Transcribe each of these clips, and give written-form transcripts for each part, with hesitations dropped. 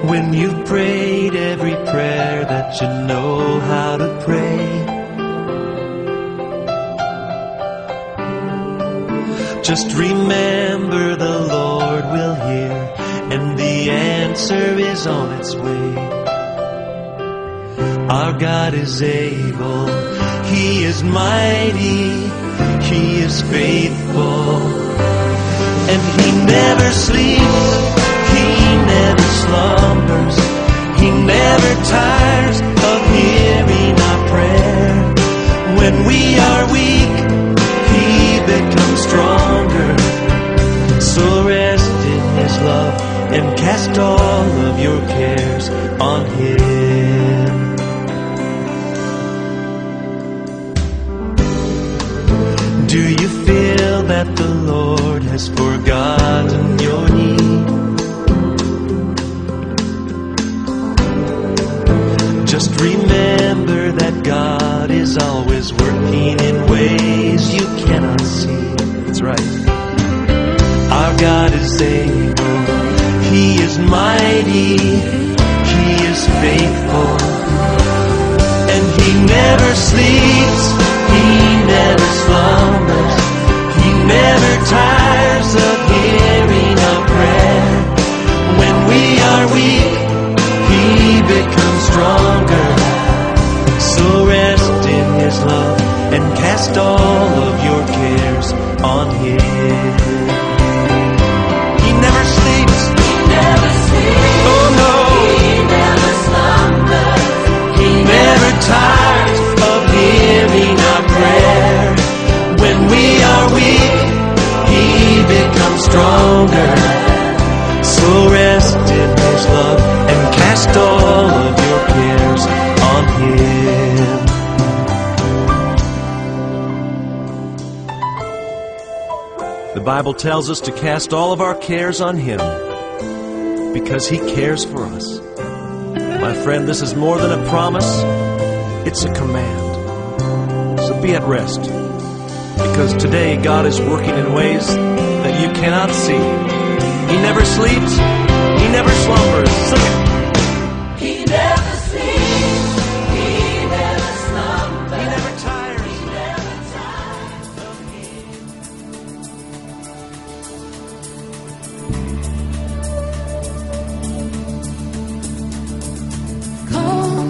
When you've prayed every prayer that you know how to pray, just remember the Lord will hear, and the answer is on its way. Our God is able, He is mighty, He is faithful, and He never sleeps, He never slumbers, He never tires of hearing our prayer. When we are weak, He becomes stronger. So rest in His love and cast all of your cares on Him. Do you feel that the Lord has forgotten your need? Just remember that God is always working in ways you cannot see. That's right. Our God is able, He is mighty, He is faithful, and He never sleeps, He never slumbers, He never tires of hearing our prayer. When we are weak, He becomes stronger. So rest in His love and cast all of your cares on Him. He never sleeps. He never sleeps. Oh no. He never slumbers. He never tires of hearing our prayer. When we are weak, He becomes stronger. So rest in His love and cast all of your cares on Him. The Bible tells us to cast all of our cares on Him because He cares for us. My friend, this is more than a promise, it's a command. So be at rest, because today God is working in ways that you cannot see. He never sleeps, He never slumbers. Sing it. He never sleeps. He never slumbers. He never tires. He never tires of Come,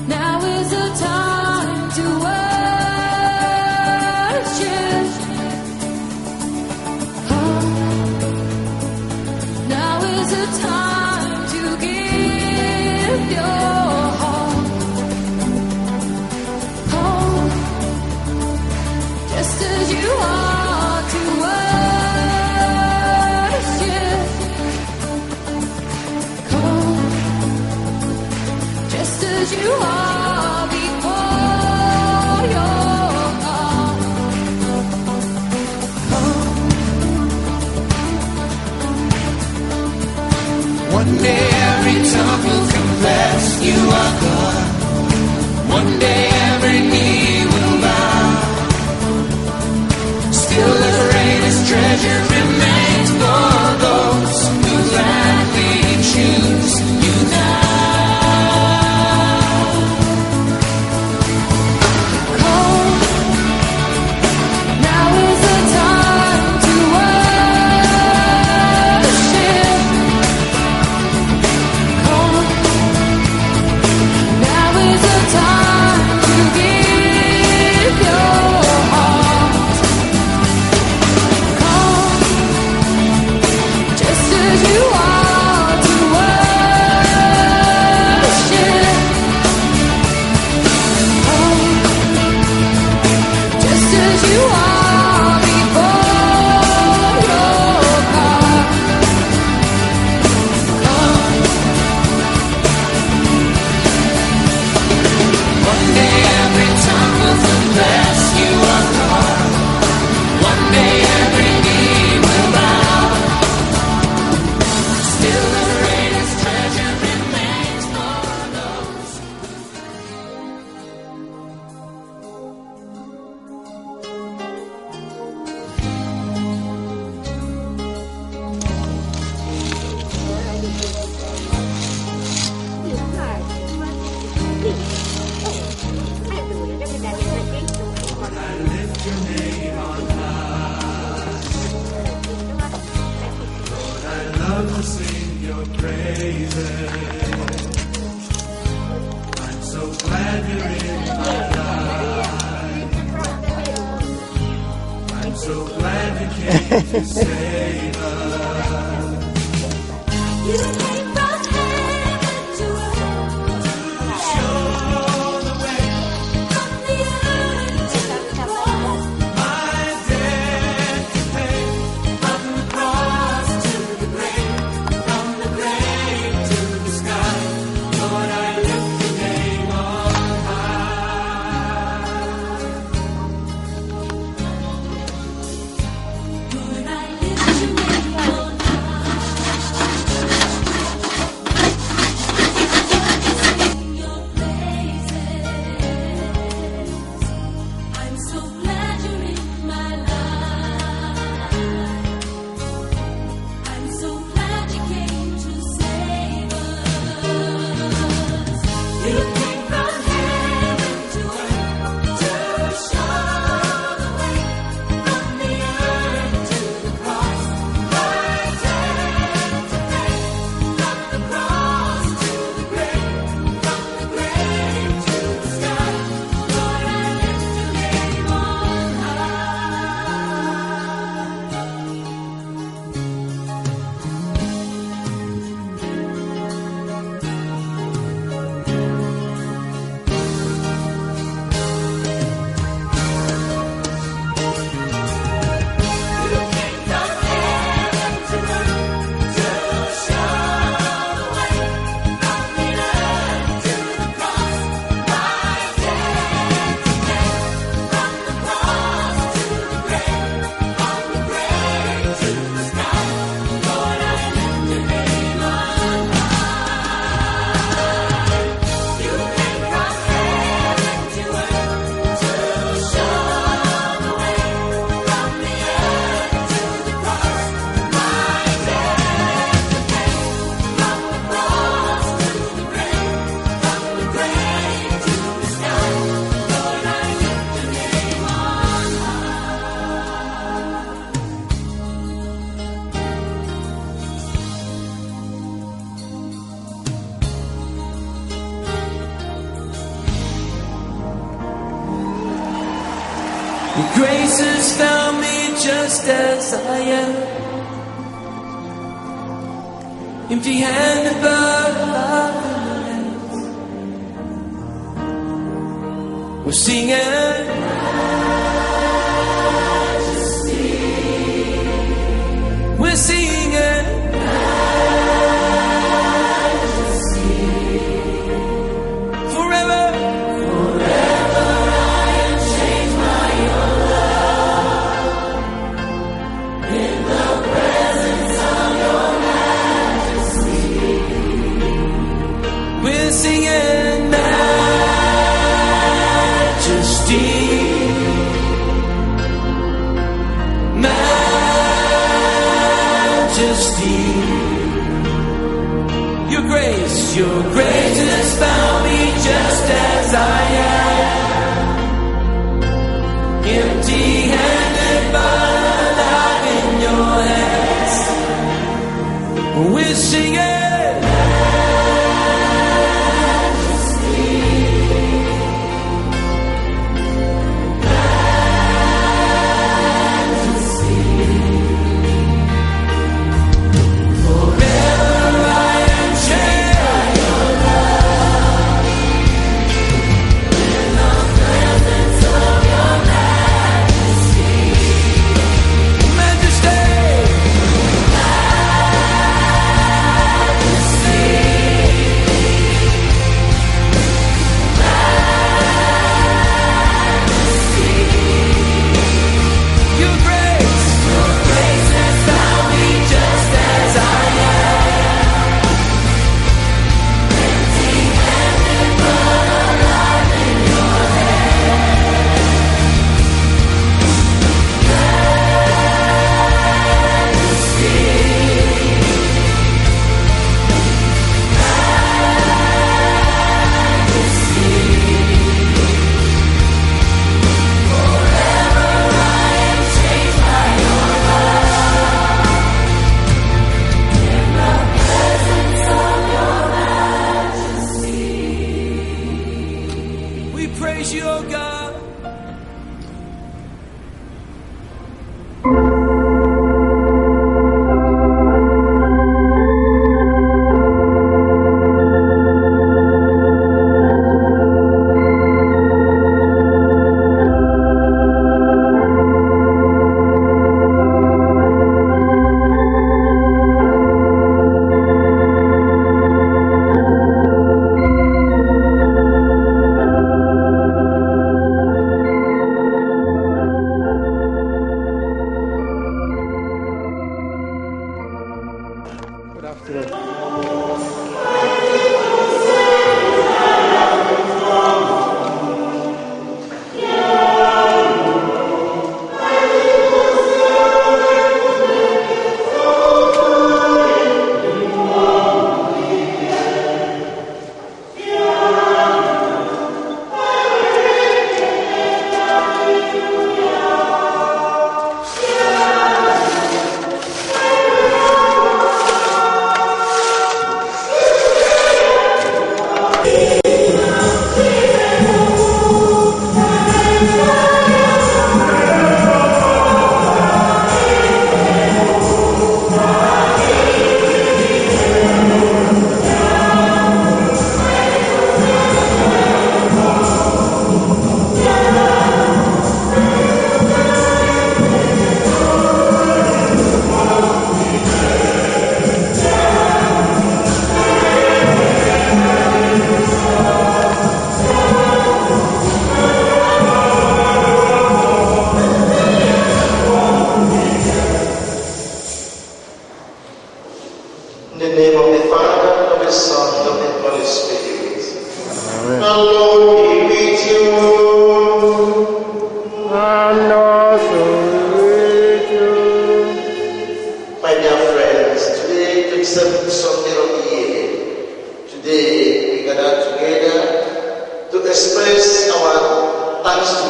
now is the time to worship. Come, now is the time. You came from heaven to earth. Show the way. From the earth to the cross. My debt to pay. From the cross to the grave. From the grave to the sky. Lord, I lift your name on high. Lord, I lift your name on sing your praises. I'm so glad you're in my life. I'm so glad you came to save us. You came from heaven to earth to show the way. From the earth to the cross, my debt to pay. From the cross to the grave, from the grave to the sky. Lord, I lift your name on Your grace has found me just as I am, empty-handed but alive in your hands. We're singing Majesty. We're singing Majesty. Forever. We're singing Majesty, Majesty. Your grace has found me just as I am, empty-handed but alive in your hands. We're singing. praise you, oh God.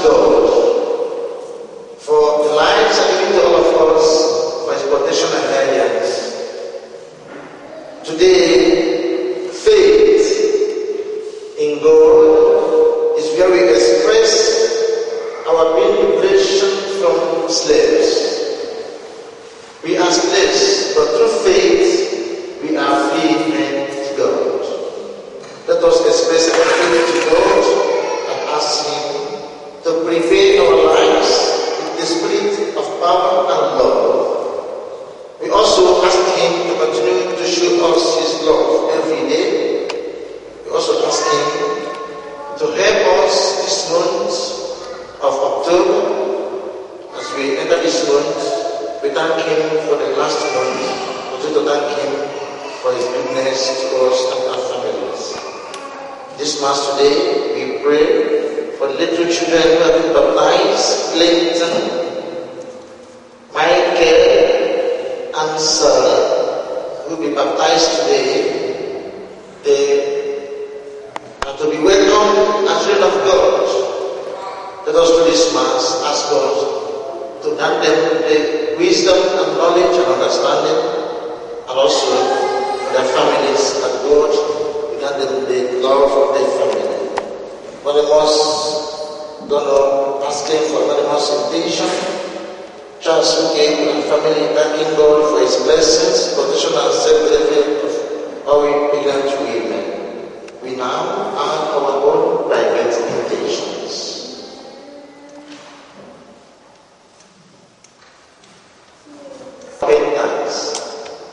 God for the lives and given to all of us for His protection and guidance. Today, faith in God is where we express our being liberation from slaves. We are slaves, but through faith, we are free men to God. Let us express our faith to God and ask Him to prevail our lives with the spirit of power and love. We also ask Him to continue to show us His love every day. We also ask Him to help us this month of October as we enter this month. We thank Him for the last month. We to thank Him for His goodness to us and our families. This Mass today, we pray for little children who have been baptized, Clayton, Michael, and Sarah, who will be baptized today. They are to be welcomed as children of God. Let us do this Mass, ask God to grant them the wisdom and knowledge and understanding, and also their families, that God will grant them the love of their family. Anonymous donor asking for anonymous invitation. Charles Uke and family thanking God for His blessings, protection and self-delivery of our immigrant women. We now add our own private invitations.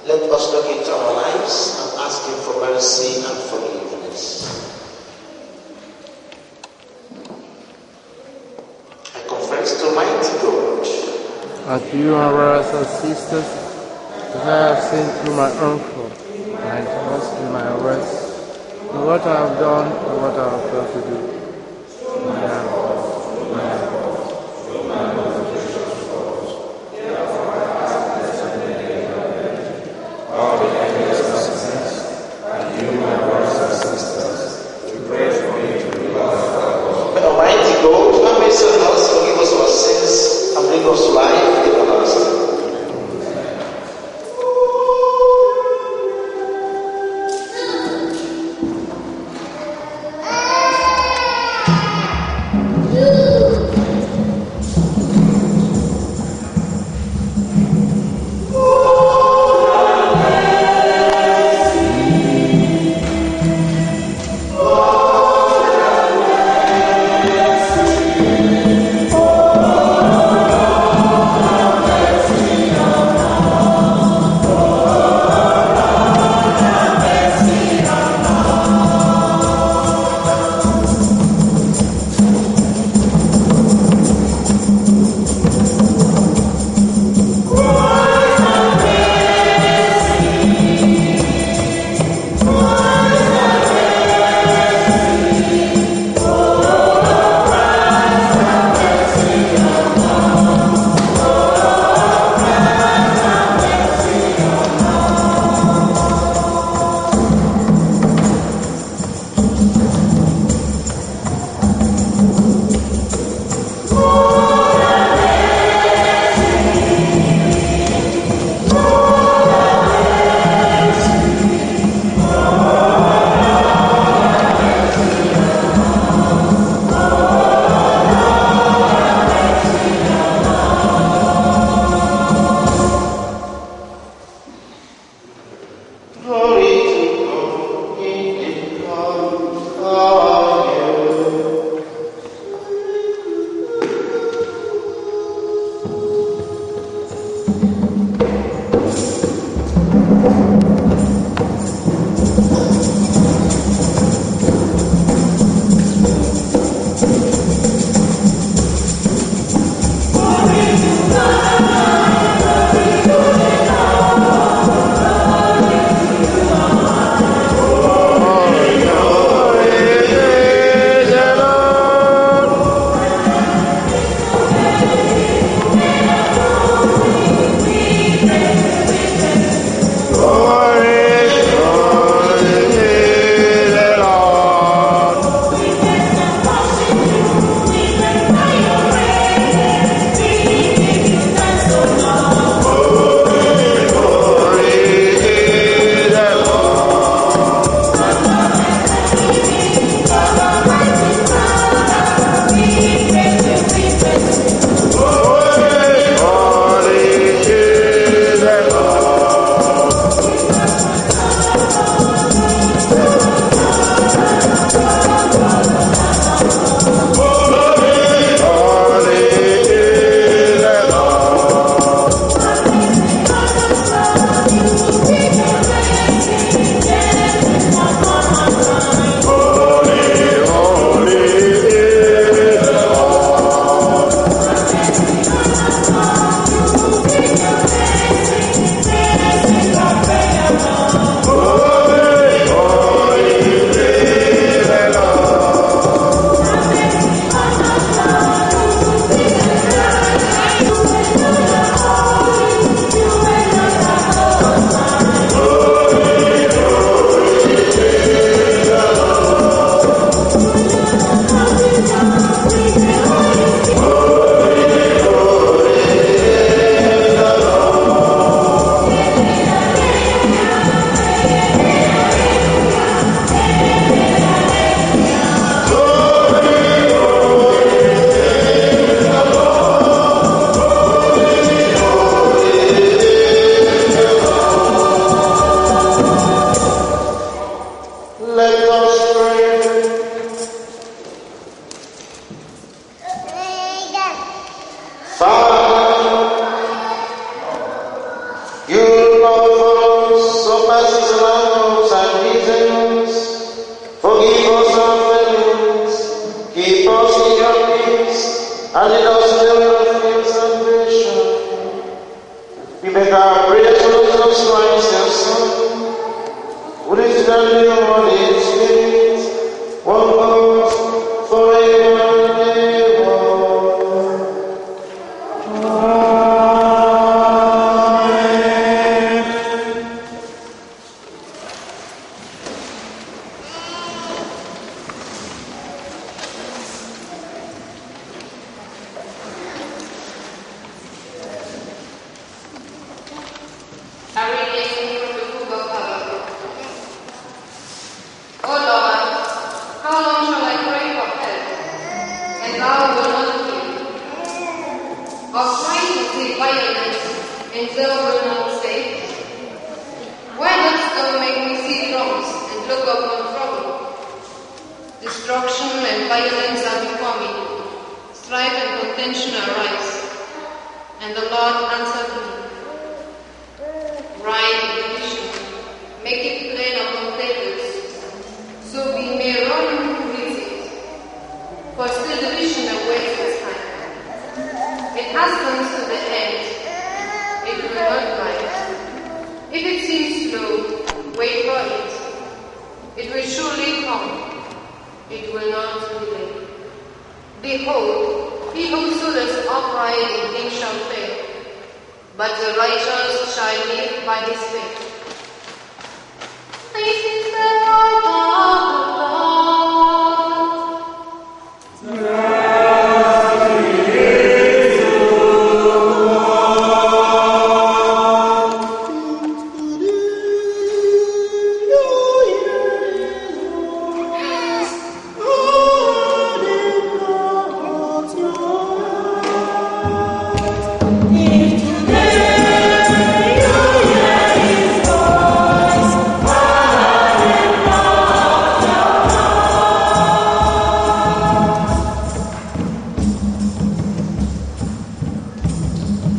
Let us look into our lives and ask Him for mercy and forgiveness. I confess to mighty God and to you, my brothers and sisters, that I have sinned through my own fault, my trust in my words, in what I have done and what I have failed to do. us love and reasons. Forgive us our failings. Keep us in your peace. And lead us in the way of your salvation. We make our prayer to Jesus Christ, your Son, who is the new Holy Spirit, one God, forever and ever. A reading from the book of Habakkuk. O Lord, how long shall I pray for help, and thou wilt not hear? Or cry to thee violence, and thou wilt not save? Why dost thou make me see wrongs, and look upon trouble? Destruction and violence are before me, strife and contention arise. And the Lord answered me, write the vision, make it plain upon tables, so we may run who reads it. For still the vision awaits its time. It has come to the end, it will not rise. If it seems slow, wait for it. It will surely come, it will not delay. Behold, he who sows upright in him shall fail, but the righteous shall live by his faith. This is the word of the Lord.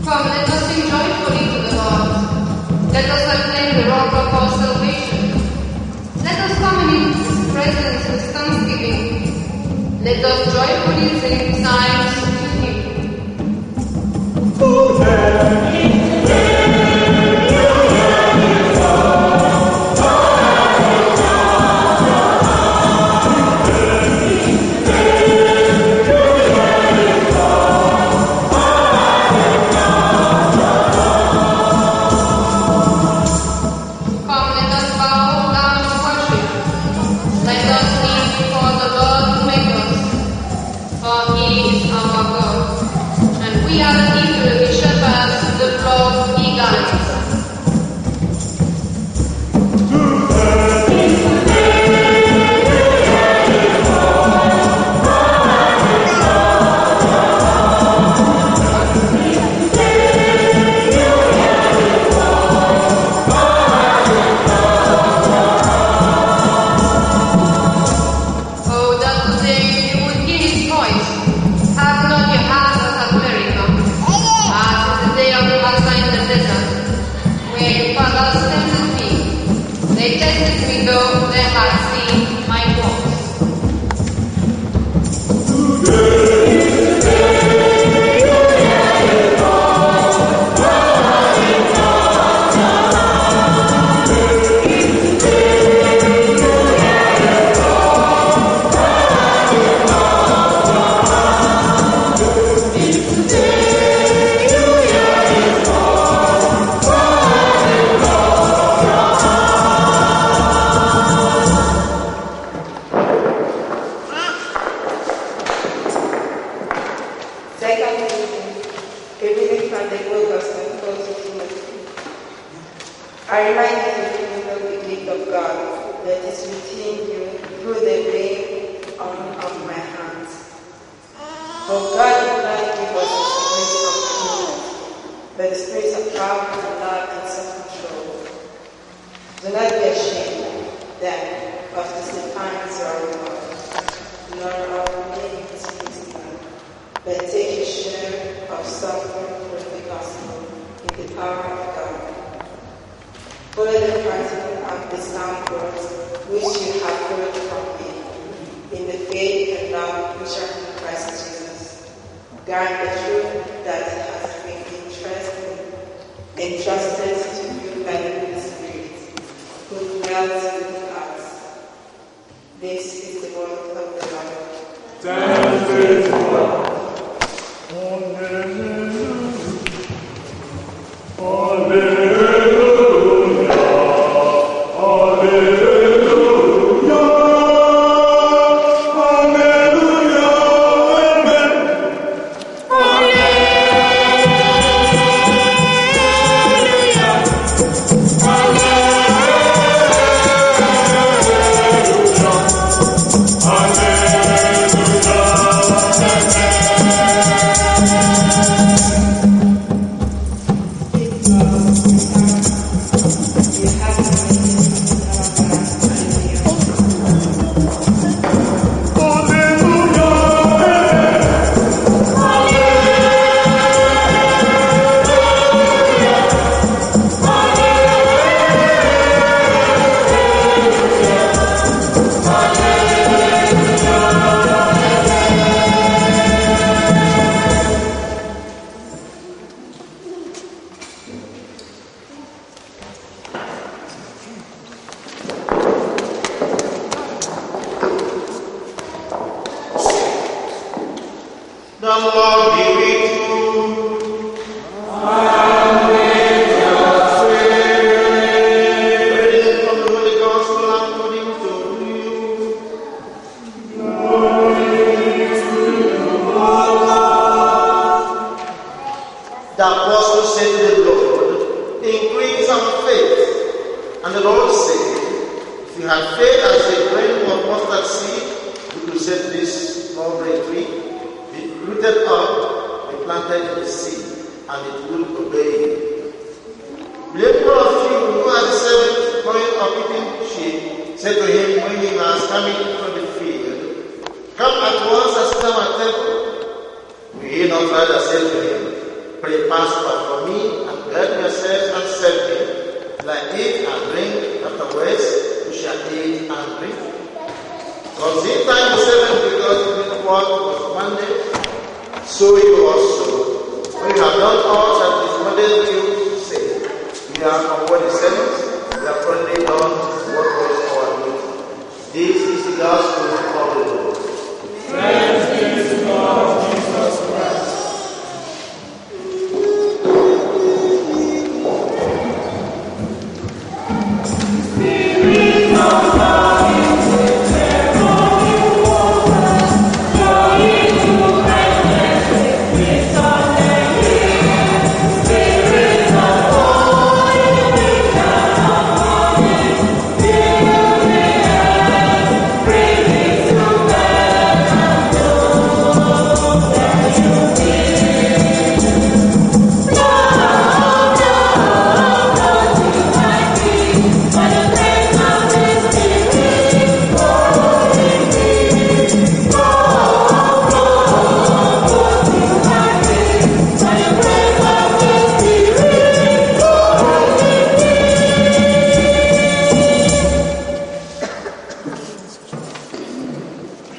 Come, let us sing joyfully to the Lord. Let us acclaim the rock of our salvation. Let us come in his presence with thanksgiving. Let us joyfully sing psalms to him. Come, let us bow down and worship. Let us kneel before the Lord who made us. For he is our God, and we are the people, the shepherds, the flock he guides. Oh, that today you would hear his voice. Have not your heart as at America, as in the day of Asa in the desert, where your fathers tempted me. They tested me though they had seen my works. Second reading, a reading from the Old Gospel according to Timothy. I remind you to remember the gift of God that is within you through the laying on of my hands. For God did not give us the spirit of timidity, but the spirit of power and love and self-control. Do not be ashamed, then, of testifying to our Lord, nor of remaining displeasing, but take a share of suffering for the gospel in the power of God. Follow the practical of the sound words which you have heard from me, in the faith and love which are in Christ Jesus. Guard the truth that has been entrusted to you by the Holy Spirit, who dwells within us. This is the word of the Lord. Thanks be to God. The Lord be with you. And with your spirit. Reading from the Holy Gospel according to you. The apostle said to the Lord, increase our faith. And the Lord said, if you had faith as a grain of mustard seed, you could set this mulberry tree, be rooted up, be planted in the sea, and it will obey you. Blessed of you who had servant going up eating sheep, said to him when he was coming from the field, come at once and sit down at table. Will he not rather say to him, pray Passover for me, and gird yourselves and serve me, till I eat and drink, afterwards you shall eat and drink. From this time the servant because his work was commanded, so you also, when you have done all that is commanded you, say, we are unworthy servants, we have only done what was our duty. This is the gospel of the Lord. Praise be to God, Jesus Christ.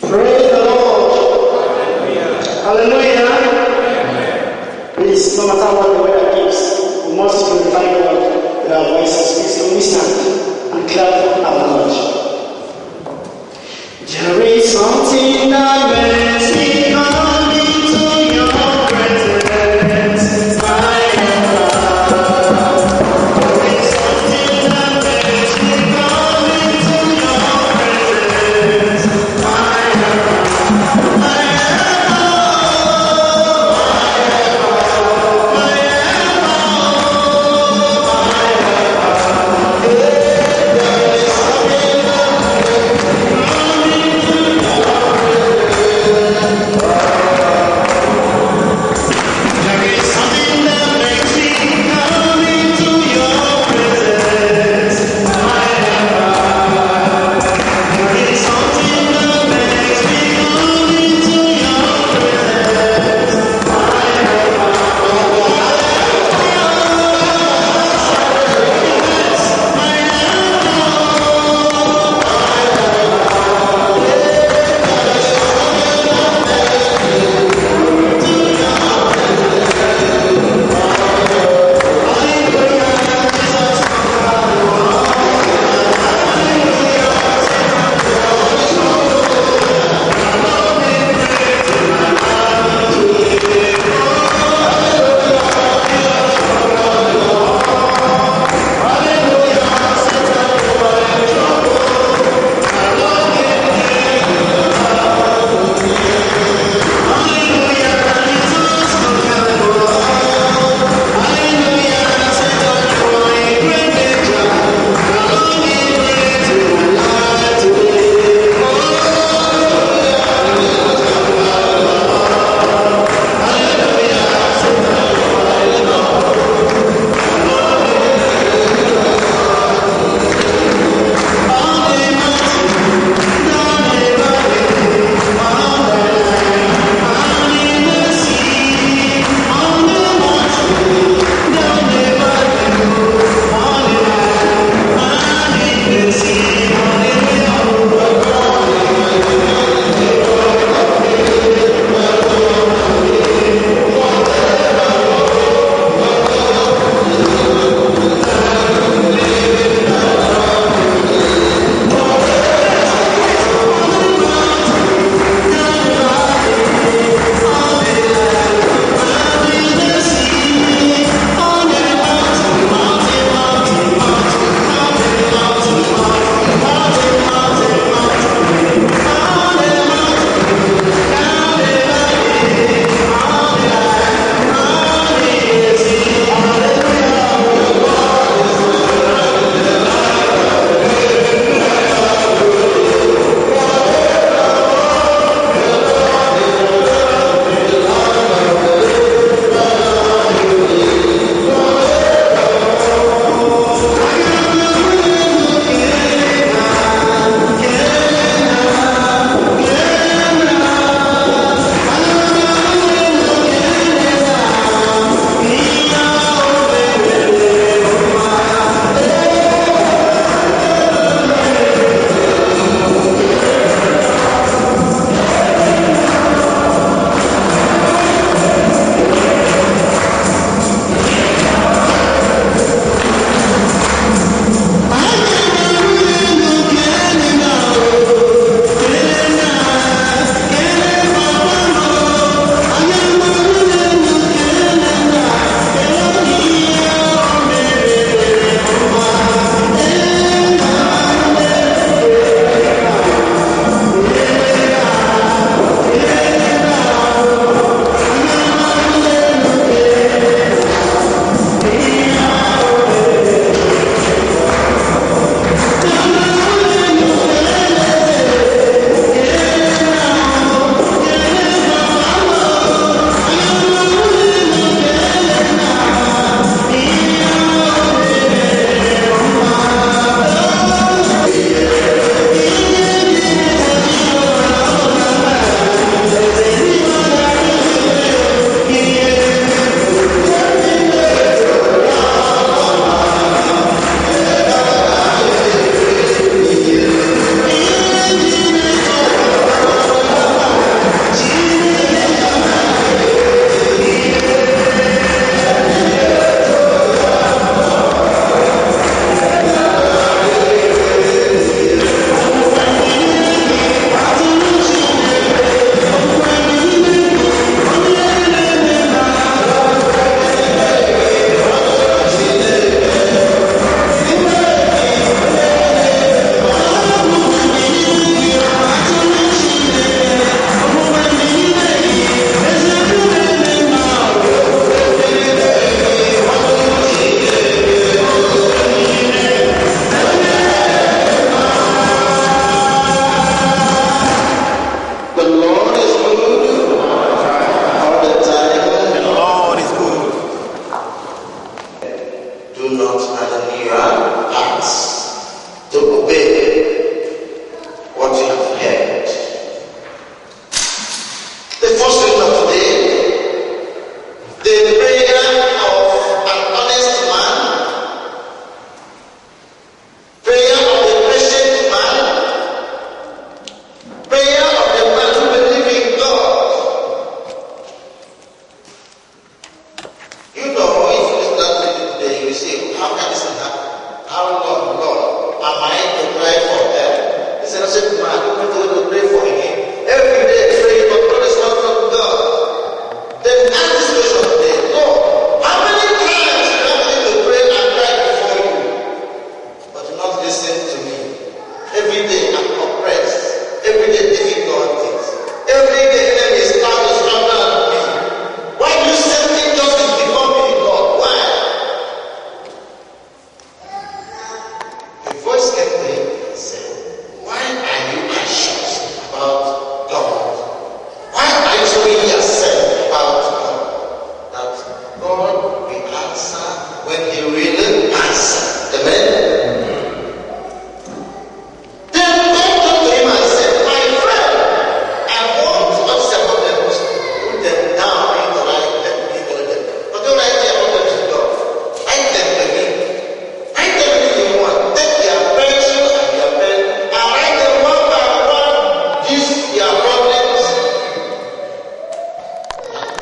Praise the Lord. Hallelujah. Please, no matter what the weather gives, we must glorify God with our voices. Please, can we stand and clap our Lord? There is something that makes me come into your presence. My God. There is something that makes me come into your presence. My God. There is something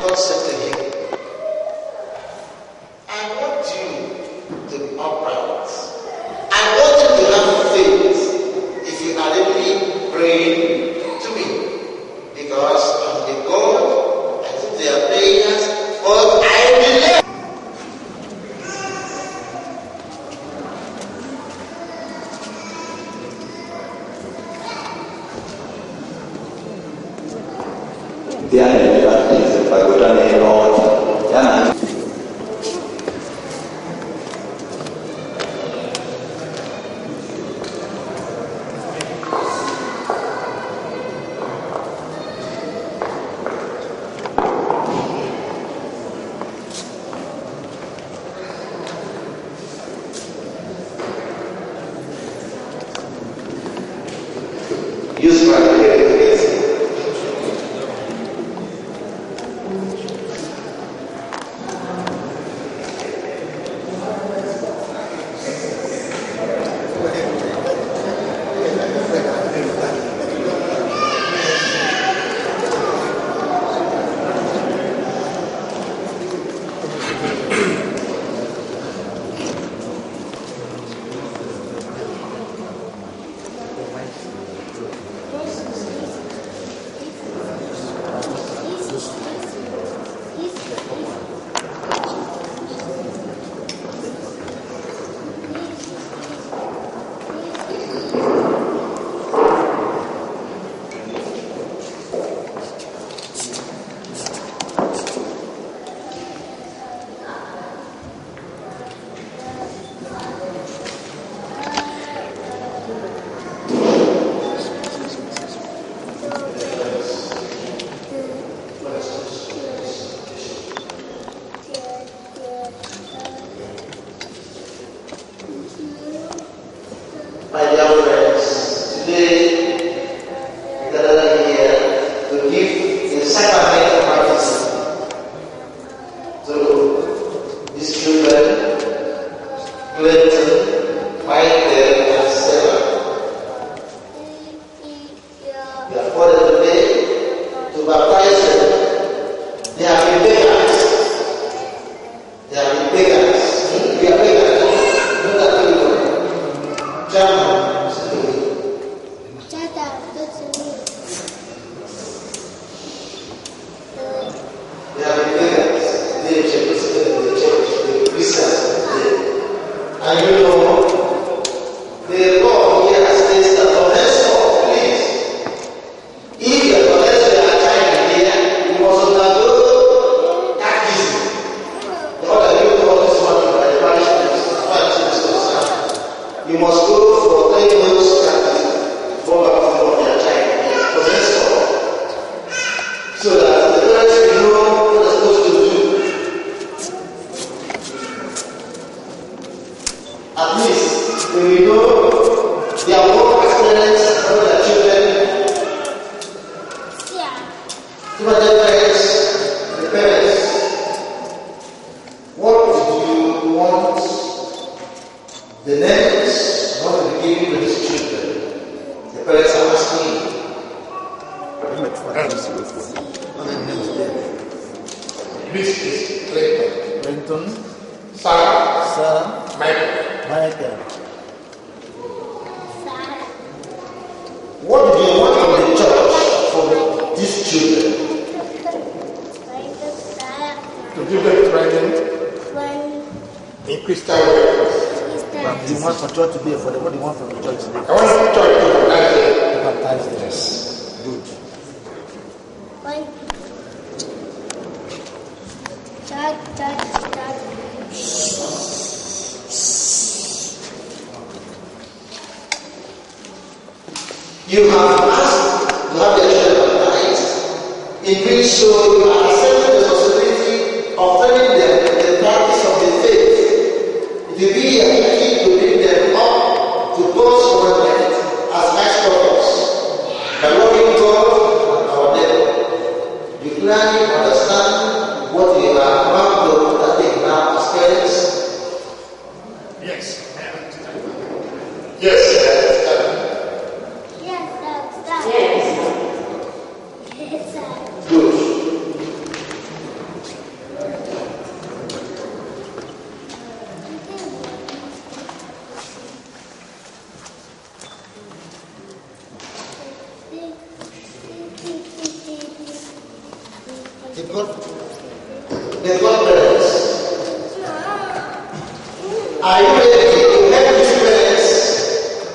God said to him, I want you to be upright. I want you to have faith if you are really praying to me. Because I'm the God, I took their prayers, but I believe. Use my prayer. My dear friends, today we gather here to give the sacrament of baptism to these children, Clinton, Michael, and Sarah. We are called today to baptize them. They have been beggars. They have been beggars. We are beggars. Know that people. German, they have been beggars. They the church, the Christians today. And you know, the law here says that from henceforth, please, if you are possessed a child here, you must undergo catechism. The other you know this one by the parish priest, as far as it is concerned. You must go for 3 months catechism for baptism of your child. Possessed so that the parents will know what they're supposed to do. At least they will know their work as parents and their children. To my dear parents, the parents, what do you want the names not to be given to these children? The parents are asking. This is Clinton, Sarah, Michael. What do you want from the church for these children? To give them training in Christian ways. What do you want for church today? For the, what do you want from the church today? I want the church to baptize them. Yes. Good. You have asked to have your children baptized. In doing so, you are accepting the responsibility of training them in the practice of the faith. It will be a duty to bring them up to God's commandment as Christ taught us. By loving God and our neighbor, you clearly understand what we are about to undertake now as parents. Yes, I understand. Yes, I understand. Good. the godparents. Are you ready to help these parents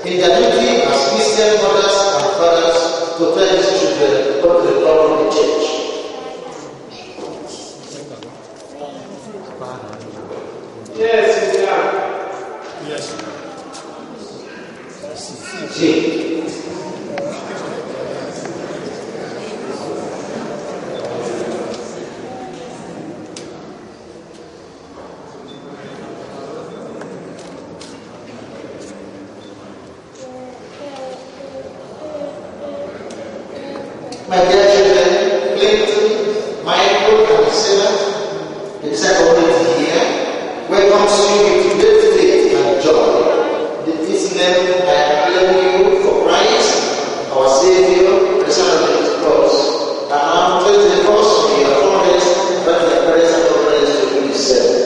in their duty as Christian mothers and fathers to tell these children what the love of the church? Yes, yeah. Yes. See. My dear children, Clinton, Michael, and Sarah, the second here, welcomes you with great faith and joy. This name I acclaim you for Christ, our Savior, the Son of the cross. And I'm 21st of your foreheads, but the parents and parents to be saved.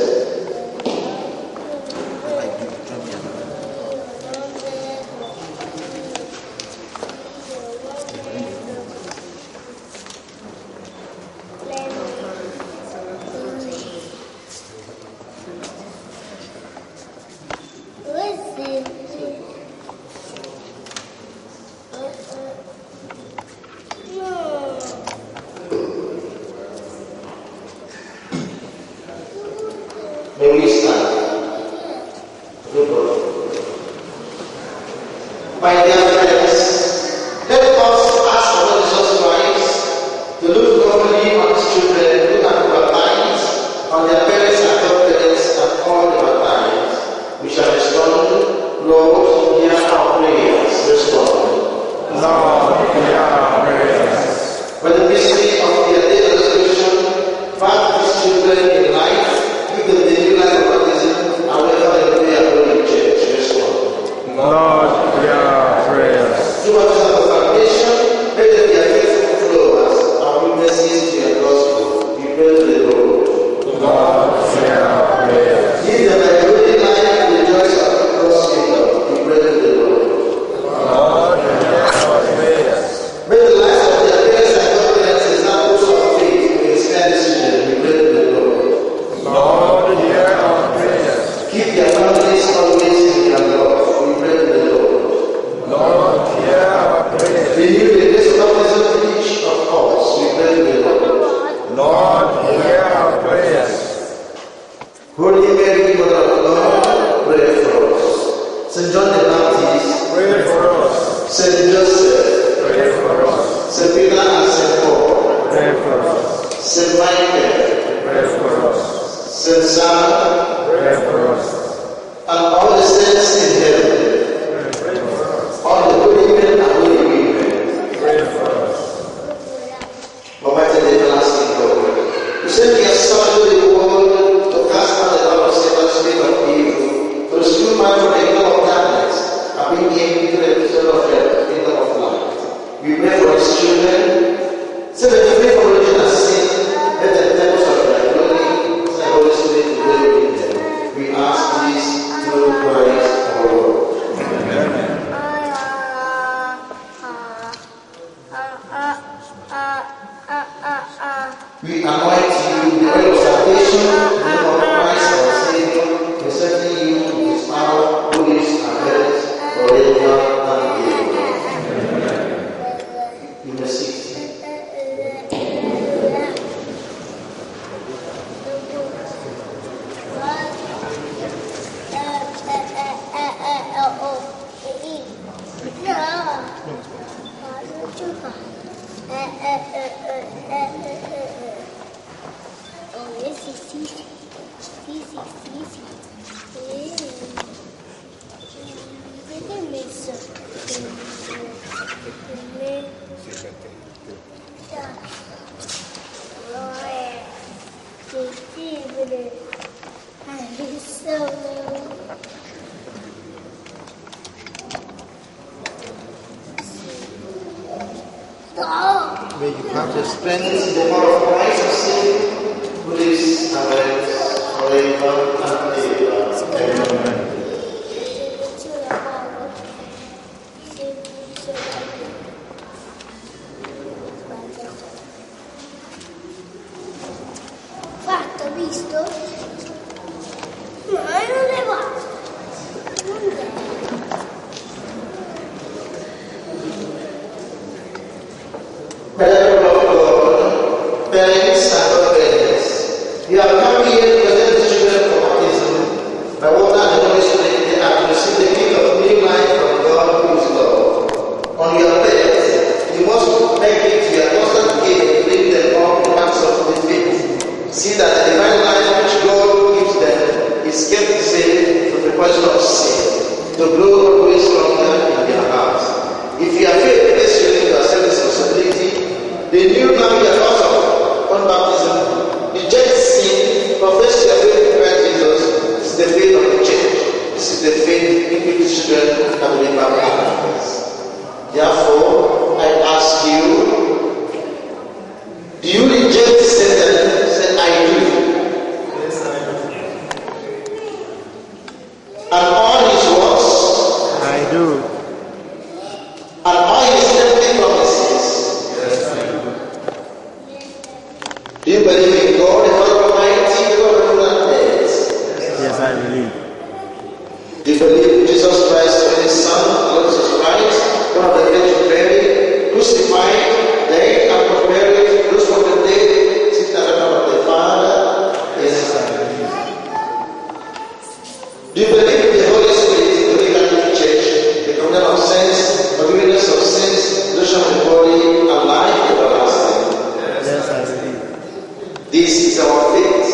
May we stand. Good Lord. My dear friends, let us ask our Lord Jesus Christ to look godly on his children who have baptized, on their parents and godparents and all the baptized. We shall respond, Lord, hear our prayers. Respond. Lord, hear our prayers. For the mystery of their day resurrection, back these children in life, give them the new life of baptism, and wherever they pray and go in church. Respond. Lord, hear our prayers. Through our salvation, let them be faithful followers and witnesses to your gospel. We pray to the Lord. Lord, hear our prayers. Give them a holy life in the joys of the cross kingdom. We pray to the Lord. Lord, hear our prayers. Make the lives of their parents and godparents examples of faith in the spare decision. We pray to the Lord. Lord, hear our prayers. Keep their families always in their love. We pray to the Lord. Lord, hear our prayers. Renew the grace of baptism in each of us. We pray to the Lord. Lord, hear our prayers. Holy Mary, Mother of God, pray for us. St. John the Baptist, Pray for us. St. Joseph, Pray for us. St. Peter and St. Paul, Pray for us. St. Michael, Pray for us. St. Sam, Pray for us. and all the saints in heaven, Pray for us. all the holy men and holy women, Pray for us. Almighty and everlasting God, who sent your Son to the world to cast out the power of Satan's spirit of evil, to rescue man from the kingdom of darkness, and bring him into the kingdom of heaven, the kingdom of light. We pray for his children. Say that you pray for religion and sin, let the temples of thy glory, send the Holy Spirit to dwell within them. We ask this through Christ our Lord. We anoint you with the oil of salvation, in the name of Christ our Savior, presenting you with his power, goodness, and merit, forever and ever. You may sit. May you have the strength in the power of Christ and Savior, who lives and reigns forever and ever. Amen. Fatto visto? No, non le va. Non è. Beloved of God, parents and godparents, you have come here to present the children for baptism by water and the Holy Spirit. They have received the gift of new life from God who is love. On your bed, you must make it your constant aim to bring them up the paths of the faith. See that the divine life which God gives them is kept safe from the poison of sin, to grow always stronger in their hearts. If you are faith based, you accept this responsibility. The new man you are part of on baptism, reject sin, profess your faith in Christ Jesus. This is the faith of the church. This is the faith in which children can be baptized. Therefore, I ask you, do you reject Satan? Say, I do. Yes, I do. And all his works, I do. and all his tempting promises. Yes, I do. Do you believe in God, the Father Almighty, the God of heaven and earth? Yes, I believe. Do you believe in Jesus Christ, His Son, Lord Jesus Christ, one of the Virgin Mary, crucified, dead, and buried, rose from the dead, sit at the right of the Father? Yes, I believe. Do you believe in the Holy Spirit, the Holy Catholic Church, the communion of saints, forgiveness of sins, resurrection of the body, and life everlasting? Yes, I believe. This is our faith.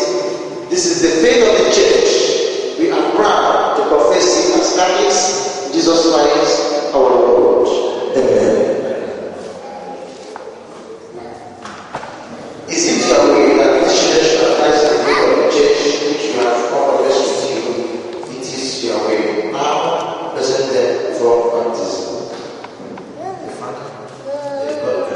This is the faith of the church. We are proud to profess it as Catholics, Jesus Christ, our Lord. Amen. Is it your way that this church should advise the faith of the church which you have all professed with you? It is your way. Now, present them for baptism. The Father, the God,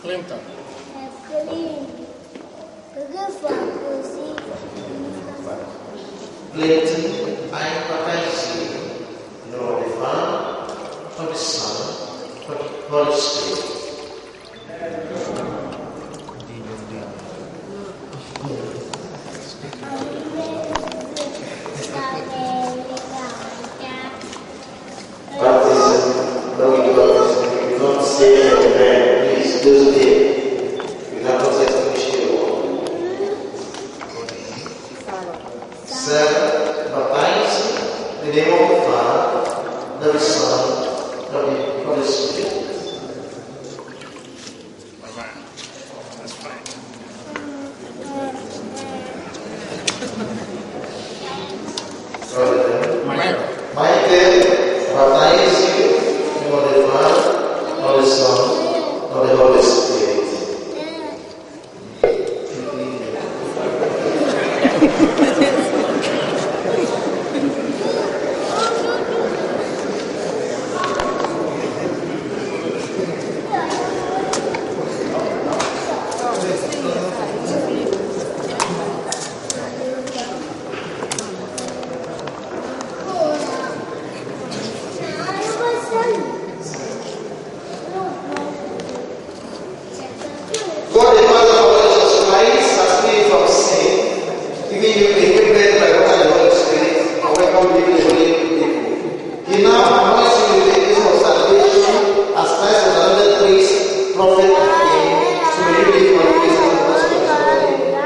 Clinton. Perché fa così? Clinton, I baptize you in the name of the Father, of the Son, of the Holy Spirit. Baptism, when we do baptism, we don't say amen, please, those days. We have not yet finished the work. Sir, baptize in the name of the Father, of the Son, of the Holy Spirit. All right. That's fine. Michael, baptize you in the name of the Father, of the Son, of the Holy Spirit. God the Father of Lord Jesus Christ has freed from sin, giving you the equipment by water and the Holy Spirit, and welcome you in the holy people. He now anoints you with the gift of salvation as Christ was anointed priest, prophet, and king, so may you live on the face of the gospel of God,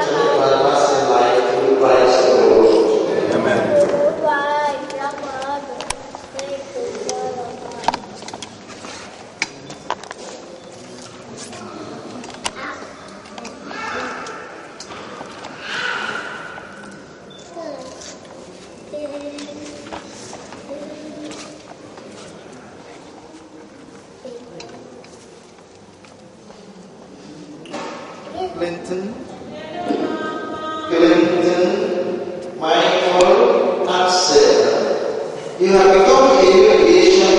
shining for everlasting life through Christ the Lord. Amen. Clinton, Michael, and Sarah, you have become a new creation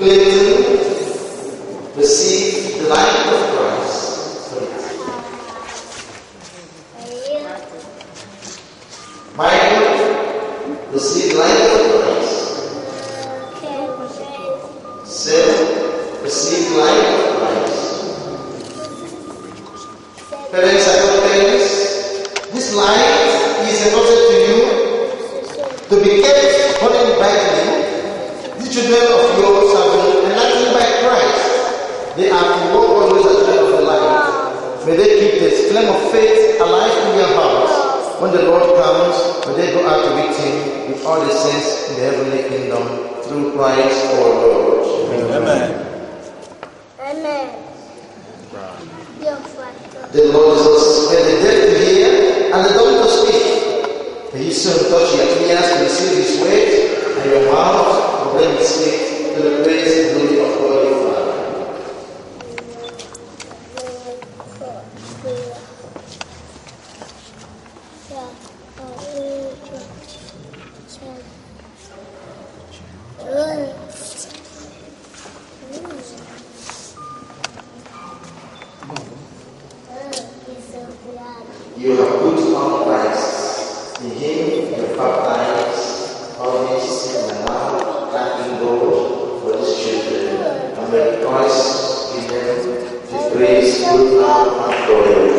Clayton, receive the light of Christ. Michael, receive the light of Christ. Seth, receive the light of Christ. Parents, I tell parents, this light is entrusted to you to be kept burning brightly. The children of yours have been enlightened by Christ. They are to walk always at the end of the light. May they keep this flame of faith alive in their hearts. When the Lord comes, may they go out to meet Him with all the saints in the heavenly kingdom through Christ our Lord. Amen. Amen. The Lord Jesus made the deaf to hear and the dumb to speak. May you soon touch your ears to receive His word, and your mouth will then speak to the praise and glory of God your Father. You have put on Christ. In Him you have baptized, published in the mouth, thanking God for these children, and may Christ give them the praise, good now and forever.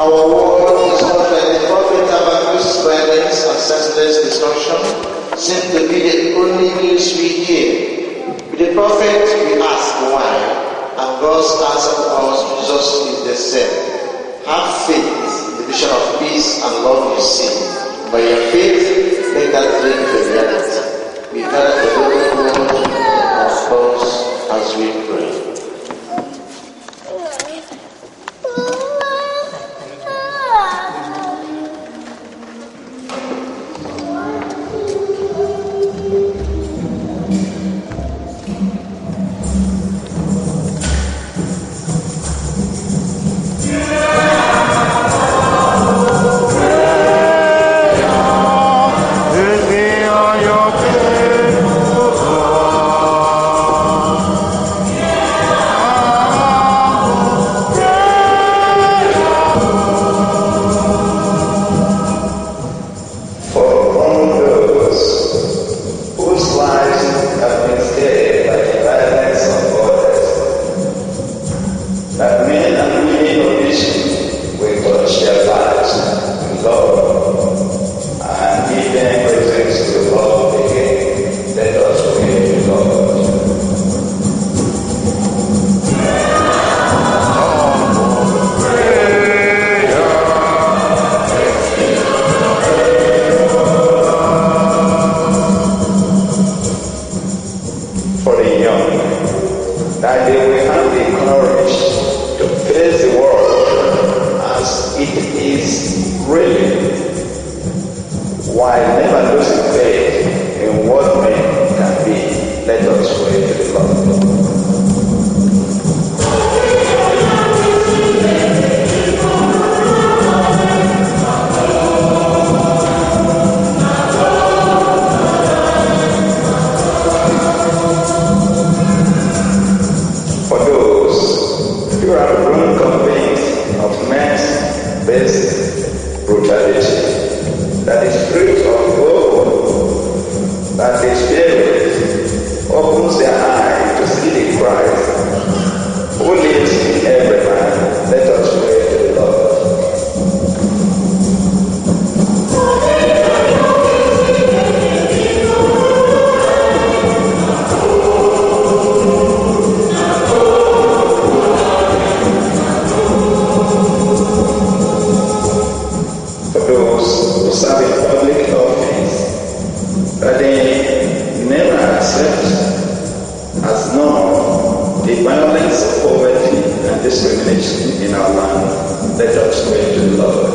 Our world is not like the prophet Habakkuk's violence and senseless destruction seem to be the only news we hear. With the prophet we ask why, and God's answer to us, Jesus is the same. Have faith, the vision of peace and love you see. By your faith, make that dream a reality. We gather the Holy Word of us as we pray. Let us pray to the Lord. the violence of poverty and discrimination in our land, let us pray to the Lord.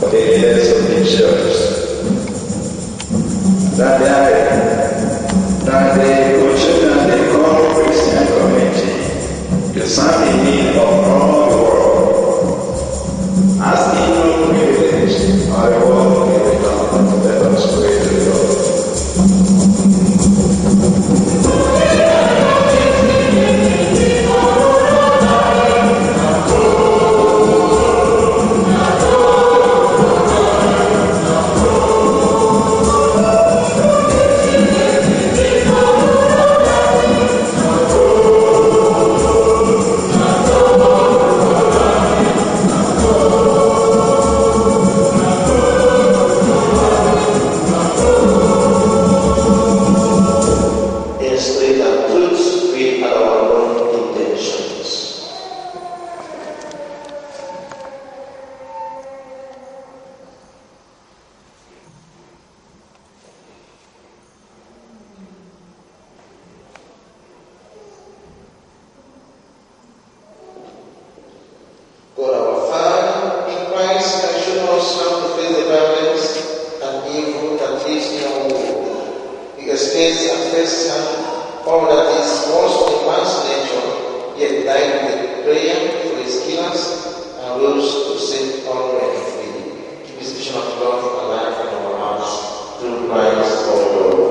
For the leaders of the church, that they continue and they call Christian community to serve the need of all the world. Asking no privilege or reward in return, let us pray to the Lord. In spirit and truth, we are our own intentions. God our Father, in Christ, have shown us how to face the violence and evil that lives in our world. We experience at first hand all that is worst in man's nature, yet died with prayer for his killers and rose to set all men free. Keep this vision of love alive in our hearts through Christ our Lord.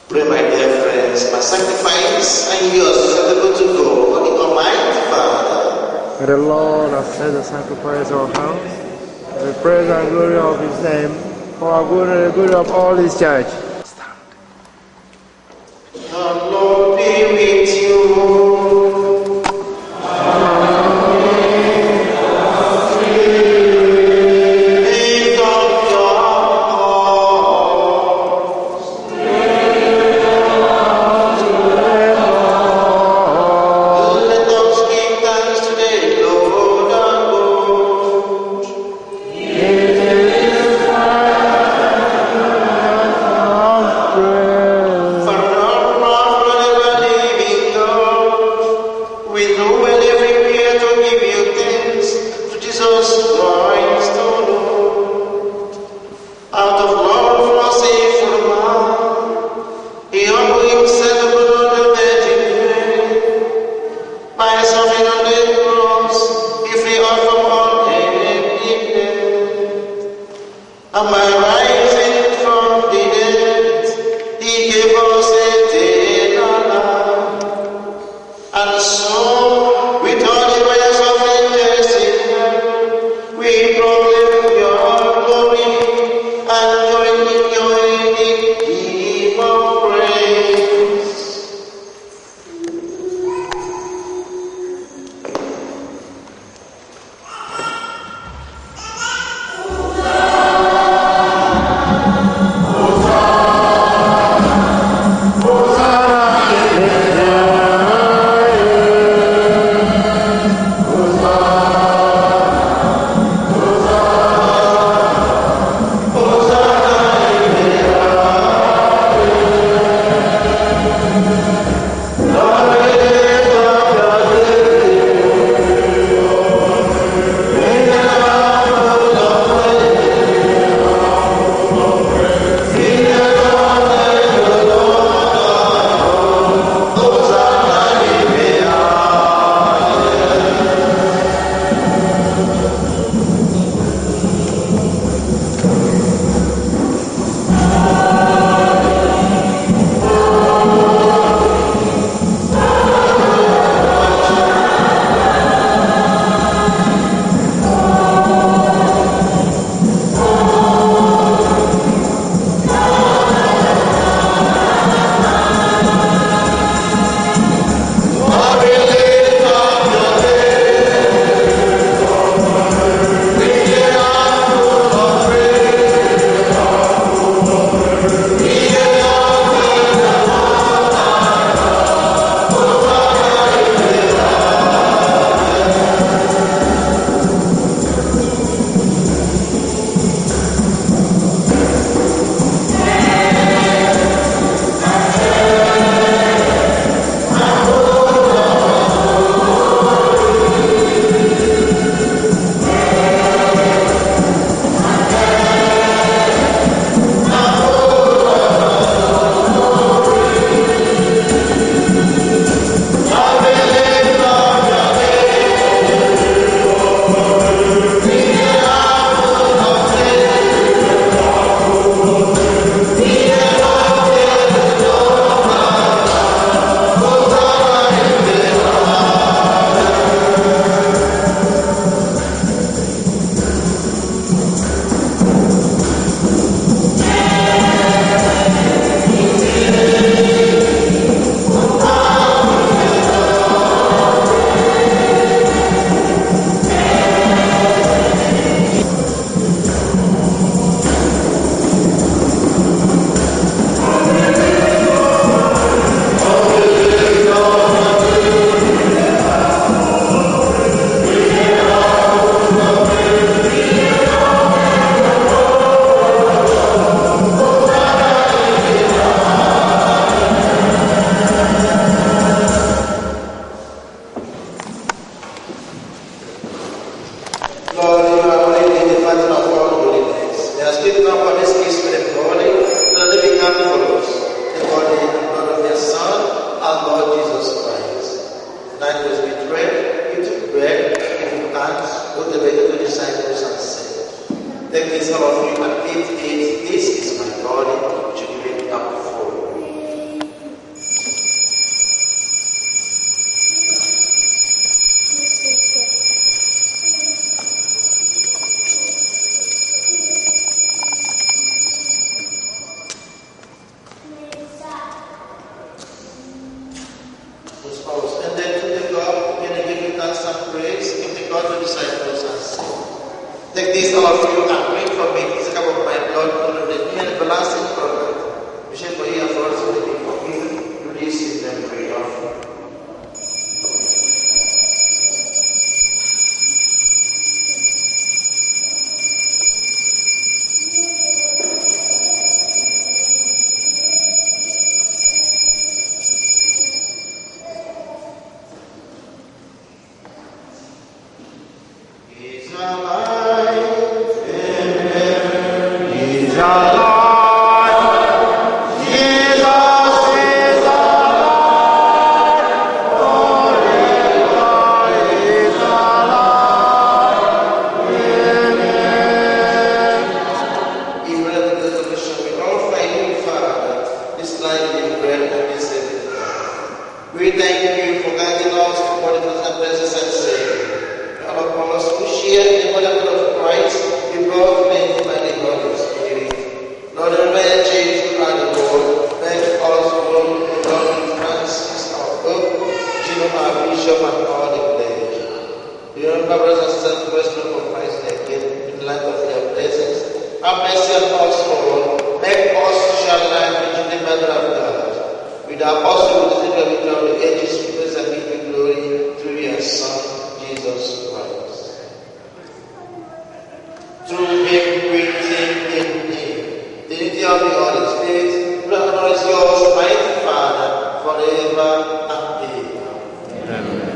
Pray, my dear friends, my sacrifice and yours is acceptable to God, the Almighty Father. May the Lord accept the sacrifice of our hands, for the praise and glory of His name, for our good and the good of all His church. The Lord be with you. Lift up your hearts. Let us give thanks to the Lord our God. He humbled himself upon the Virgin Mary so, with all the prayers of intercession, we proclaim your glory and join in your hymn of praise. Lord, you are holy in the pattern of all holiness. May us keep up on this case with the body, so that they become for us, the body and blood of their Son, our Lord Jesus Christ. The night was betrayed, he took bread, gave thanks, put the bread to the disciples and said, take this all of you and eat, this is my body, which you give up for you. And then to the God, when they give you thanks and praise, give the God to the disciples and say, take this all of you and drink from it. It's a cup of my blood, of the new and everlasting covenant, which is for you and for us to be forgiven. Do this in memory of me. He's alive. Remember, brothers and sisters, the question for Christ again in light of their presence. Have mercy on us all. Make us shall life which in the manner of God. With our apostle, with the Savior, with all the ages, we praise and give you glory through your Son, Jesus Christ. Through him, with him, in him. The unity of the Holy Spirit, recognize yours, mighty Father, forever and ever. Amen.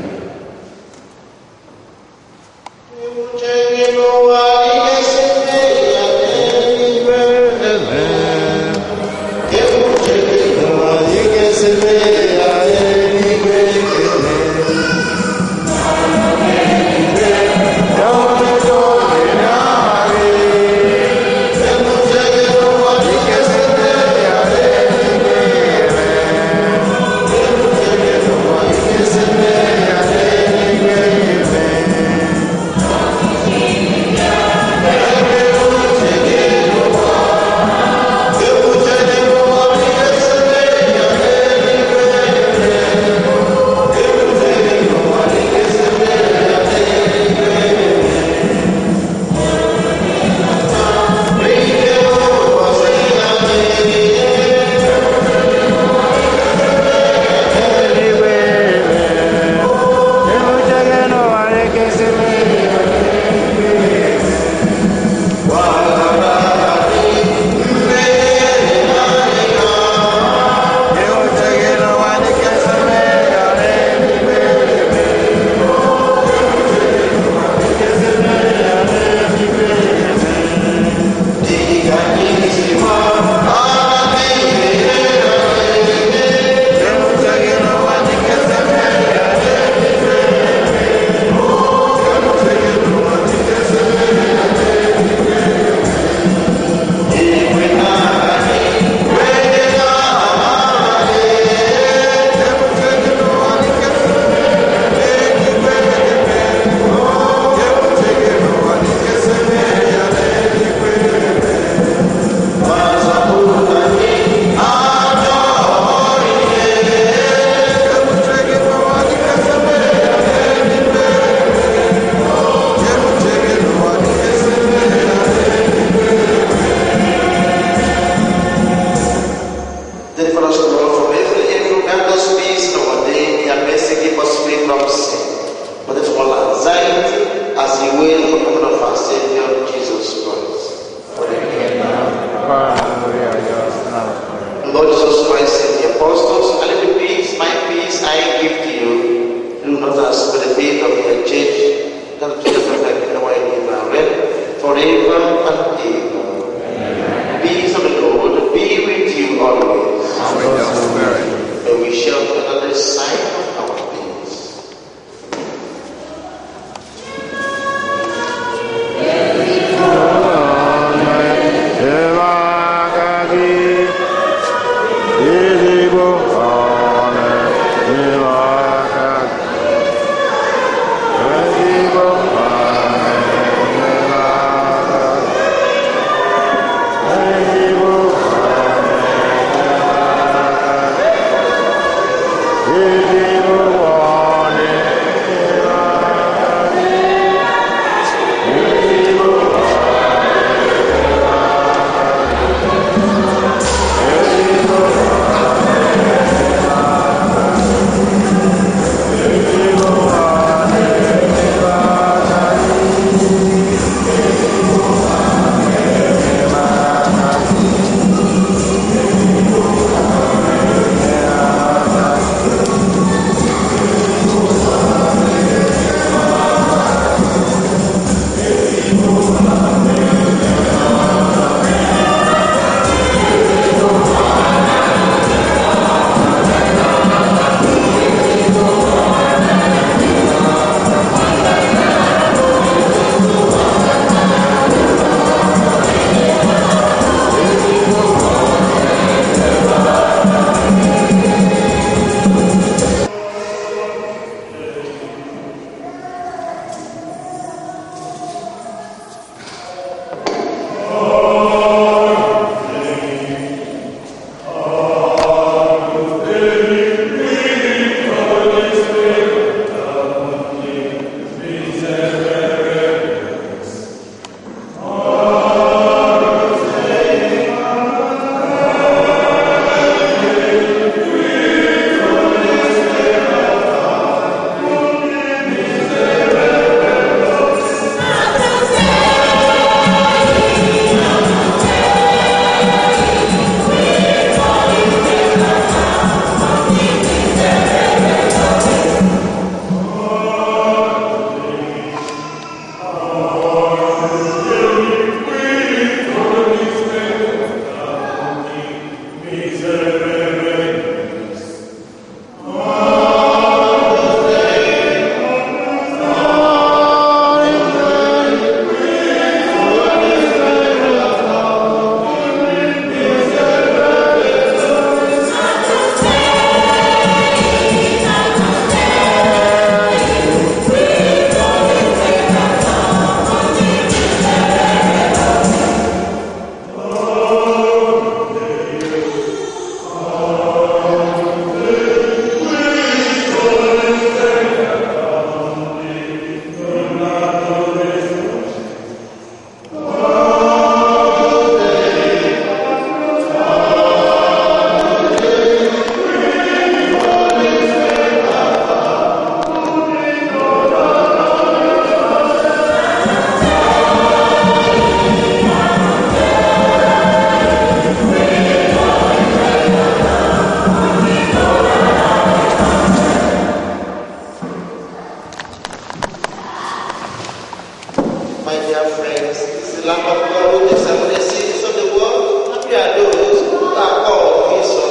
dear friends, this is the Lamb of God who takes away the sins of the world. Happy are those who are called to his son.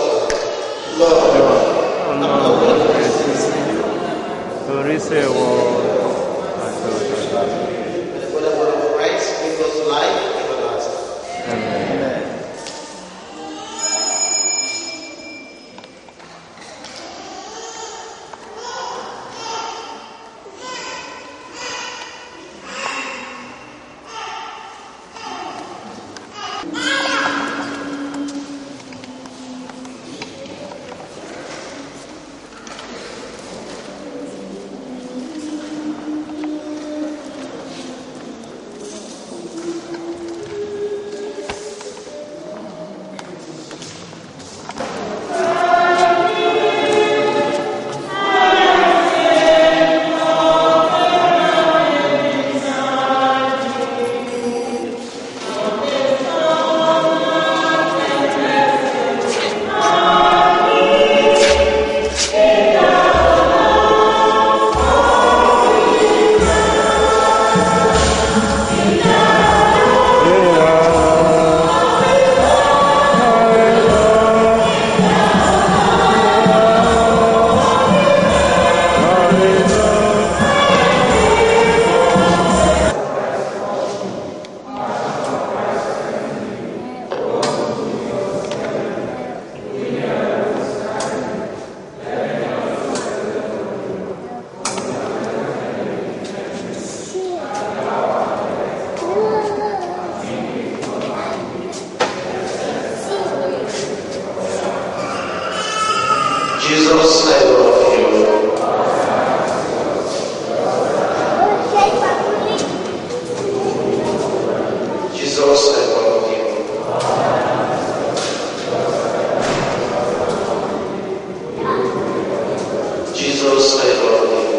Lord, I'm not going to resist you. To receive all my children. The word of Christ gives us life everlasting. Amen. Jesus, I love you. Jesus, I love you. Jesus, I love you.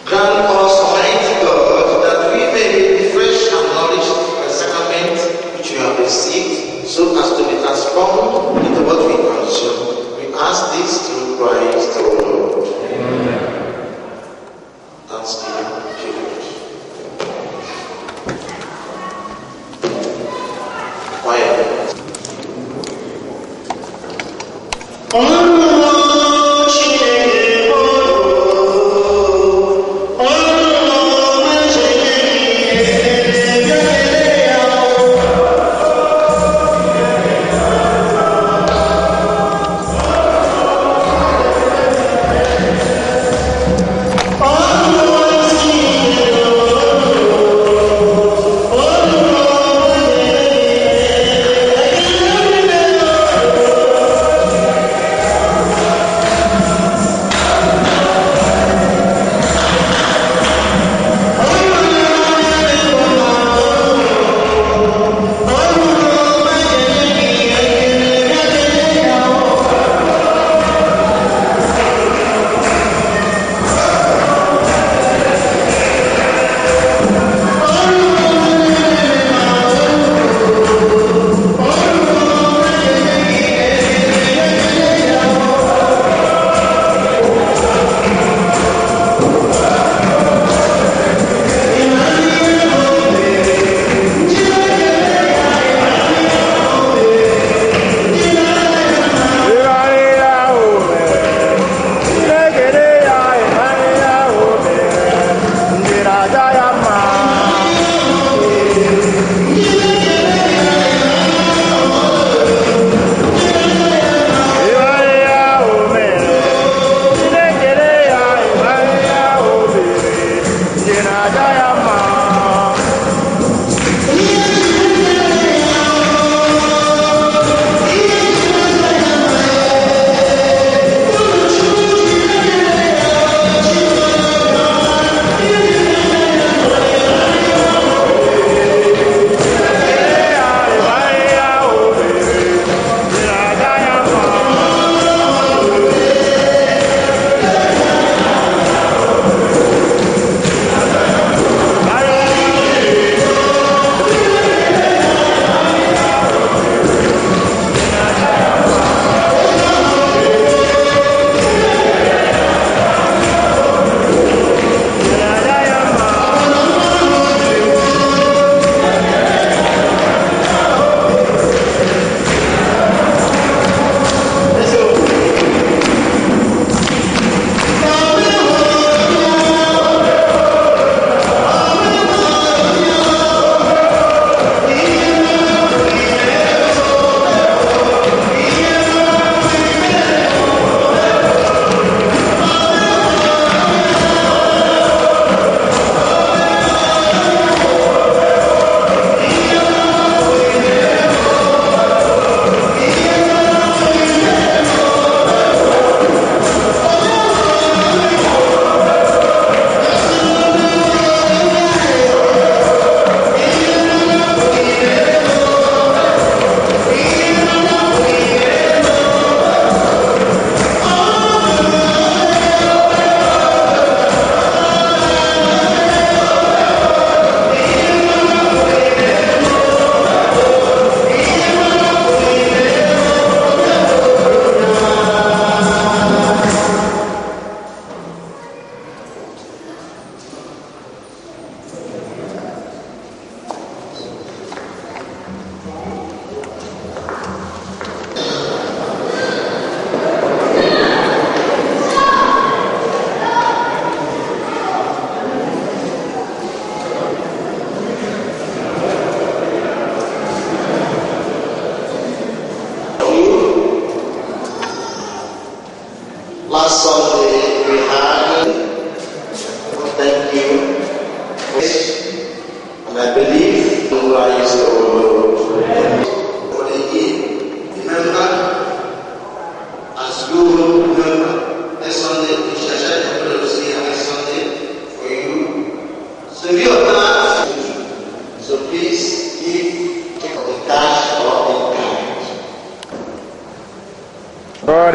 Grant us, Almighty God, that we may be refreshed and nourished by the sacrament which we have received, so as to be transformed into what we consume. We ask this through Christ our Lord. Amen. Thanksgiving. Quiet.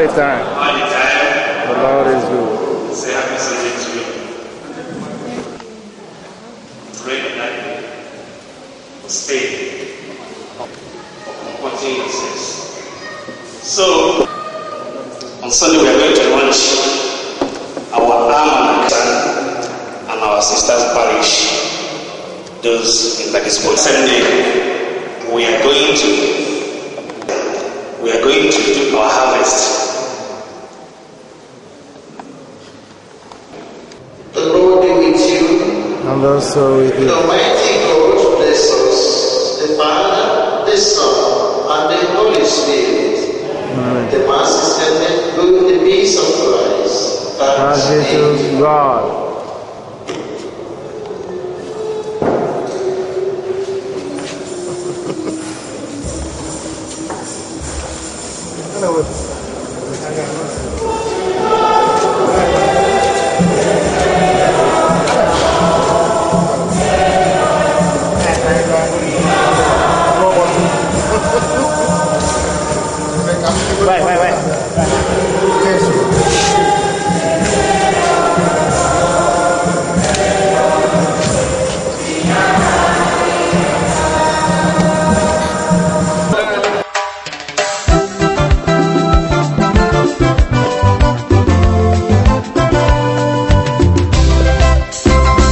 the time. All the time. The Lord is good. Say happy Sunday to you. Pray that you stay comforting yourselves. So, on Sunday we are going to launch our arm and our sisters parish. Those in the disposal. Sunday we are going to do our harvest. The Lord be with you. And also with The you. Almighty God bless us, the Father, the Son, and the Holy Spirit. Amen. The Mass is ended. Go in the peace of Christ. Thanks be to God.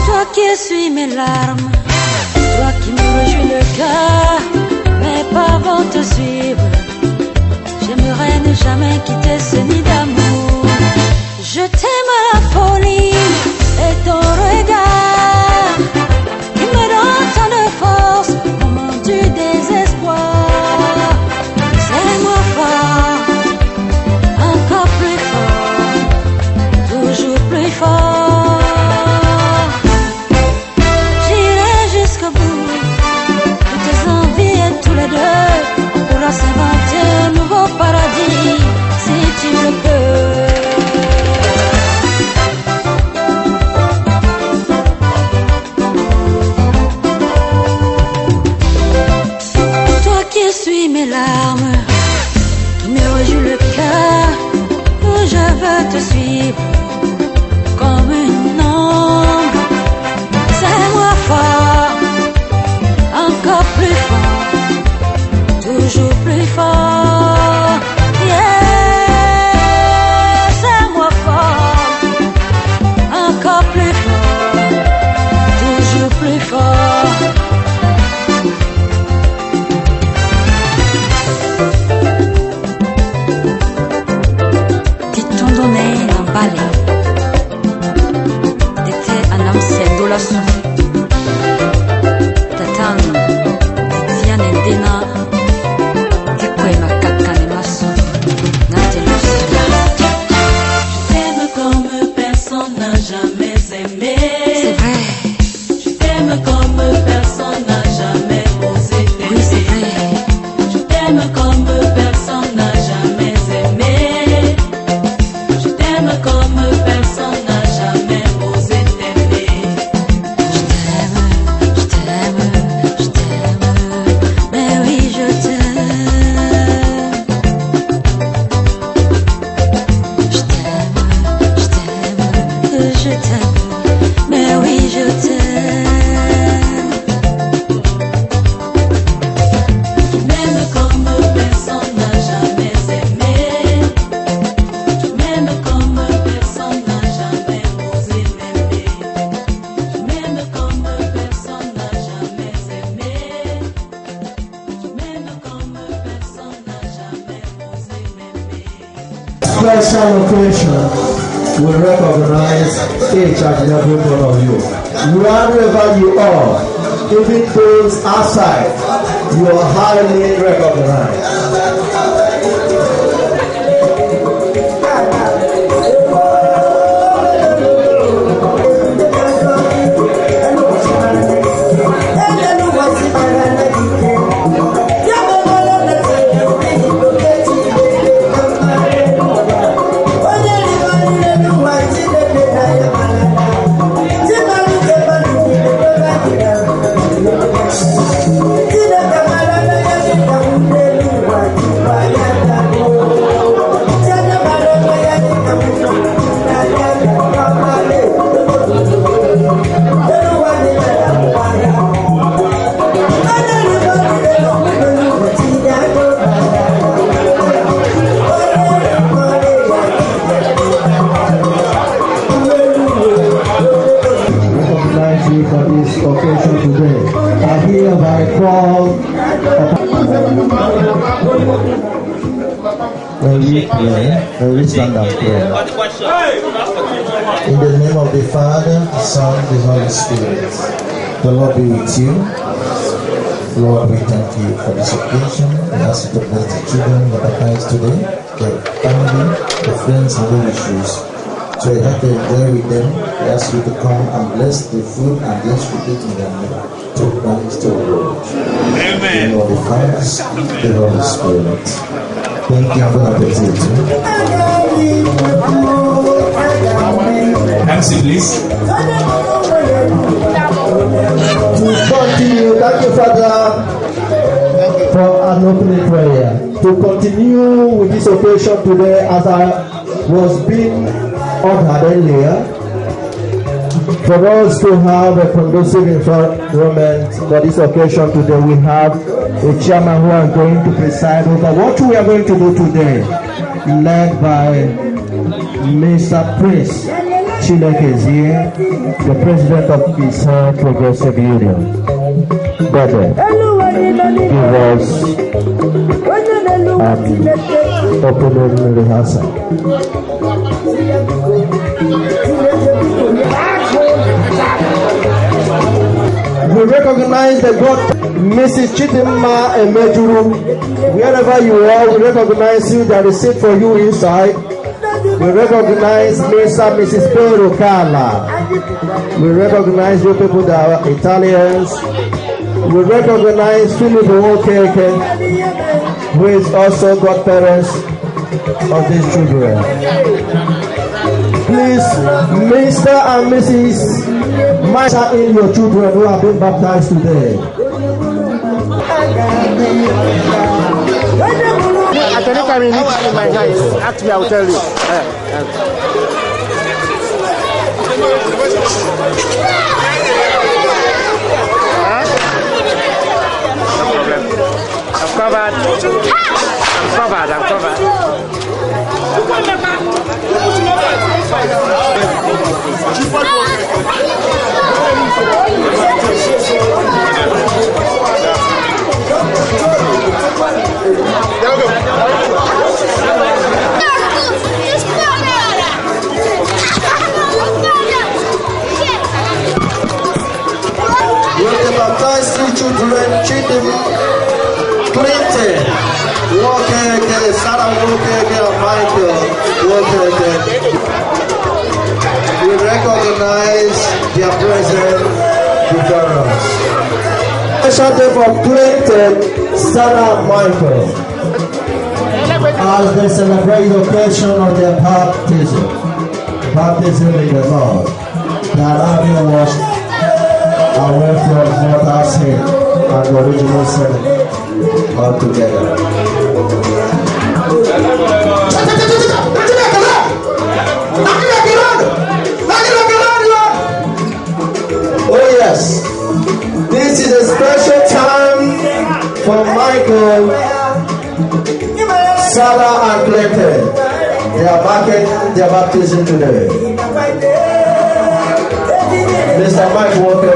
Toi qui essuies mes larmes, toi qui me réjouis le cœur, mes pas vont te suivre. J'aimerais ne jamais quitter ce nid d'amour. Je t'aime à la folie et ton regard qui me donne tant de force au moment du désespoir. C'est-moi fort, encore plus fort, toujours plus fort. J'irai jusqu'au bout de tes envies et tous les deux. On pourra s'inventer un nouveau paradis si tu le peux. Toi qui essuies mes larmes, qui me réjouis le cœur, je veux te suivre comme une ombre. C'est-moi fort, encore plus fort, toujours plus fort. Yeah, c'est-moi fort, encore plus fort, toujours plus fort. Dit-on donné l'emballé, d'été en âme c'est la soupe. Tatano, Tiziane Dena, Tikwema Kakane Maso, Natelosila. Je t'aime comme personne n'a jamais aimé. C'est vrai, Je t'aime comme personne n'a jamais osé oui c'est t'aimer. vrai. Je t'aime comme personne n'a jamais aimé. Je t'aime comme personne n'a jamais osé t'aimer. Je t'aime, je t'aime, mais oui je t'aime. Je t'aime, mais oui je t'aime. Tu m'aimes comme personne n'a jamais aimé. Tu m'aimes comme personne n'a jamais osé m'aimer. Tu m'aimes comme personne n'a jamais aimé. Tu m'aimes comme personne n'a jamais osé m'aimer. Special occasion will recognize each and every one of you. Wherever you are, even those outside, you are highly recognized. Thank you. me for this occasion today. I hereby call when we pray, when we stand and pray. In the name of the Father, the Son, the Holy Spirit. The Lord be with you. Lord, we thank you for this occasion. We ask you to bless the children that are baptized today, their family, their friends, and their issues. So you have to enjoy with them. We ask you to come and bless the food and bless the eating them to Christ to the Lord. Amen. In the name of the Father, the Holy Spirit. Thank you for the opportunity. MC, please. To continue, thank you, Father, for an opening prayer. To continue with this occasion today, as I was being ordered earlier, for us to have a conducive environment for this occasion today, we have a chairman who is going to preside over what we are going to do today, led by Mr. Prince Chineke is here, the president of Israel Progressive Union. Brother, give us an opening rehearsal. We recognize the God, Mrs. Chitima Emejuru. Wherever you are, we recognize you. There is a seat for you inside. We recognize Mr. and Mrs. Pedro Carla. We recognize you people that are Italians. We recognize Philip Okeke, who is also godparents of these children. Please, Mr. and Mrs. Masha in your children who have been baptized today. At any time you need to in my eyes, ask me, I will tell you. No problem. I'm covered. I'm covered. With the baptized three children, Chidim, Clinton, Walker, Sarah Walker, and Michael Walker. We recognize their presence before us. Special day for Clinton, Sarah, and Michael, as they celebrate the occasion of their baptism in the Lord, that having washed away from mortal sin and the original sin altogether. Oh yes, this is a special time for Michael, Sarah and Clayton. They are marking their baptism today. Mr. Mike Walker,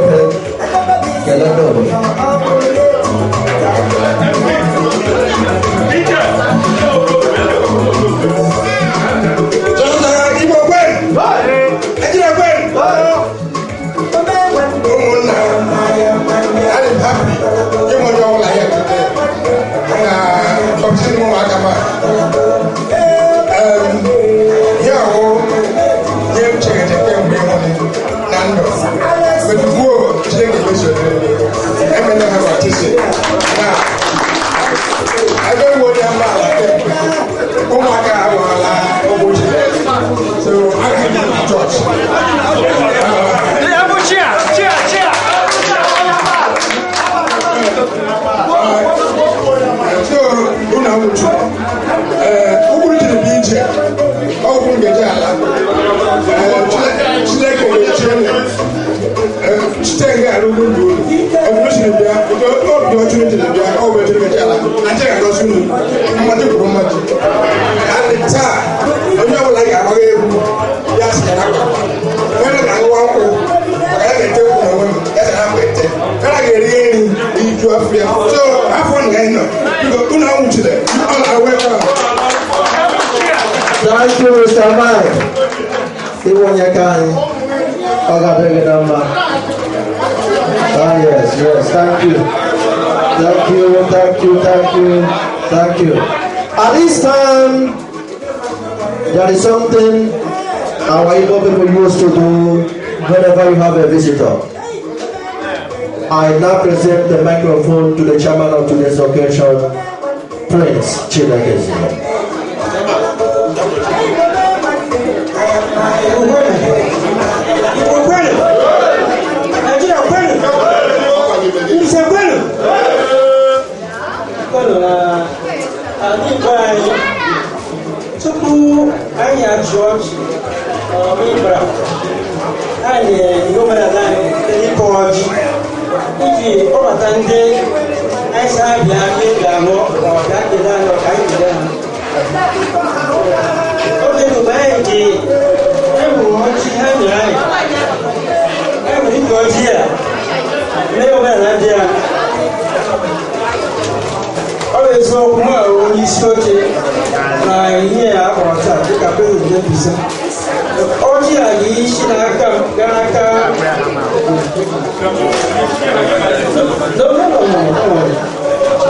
Yes, bịa so afọ nga ị nọ biko unu anwụchile ọ na-awekwa Thank you, Mr. Mike. Iwonye Kani, Ogabegedamba. Ah, yes, thank you. Thank you. At this time, there is something our Igbo people used to do whenever you have a visitor. I now present the microphone to the chairman of today's occasion, Prince Chinakezi. Tupu anyị achụ ọchị ịbara anyị omenala anyị ịkọ ọjị iji kpọbata ndị anyị si abịa ga-ahụ ọbịa kele anyị ọka anyị kele ha oge mgbe anyị ji egburu ọjị ha nyere anyị egburu ike ọjị a mee omenala ndị a ọ bụ eziokwu m onye isi oche na ihe a kpọrọ taa dịka prezident Mbise ọjị a ga isi n'aka m gaa n'aka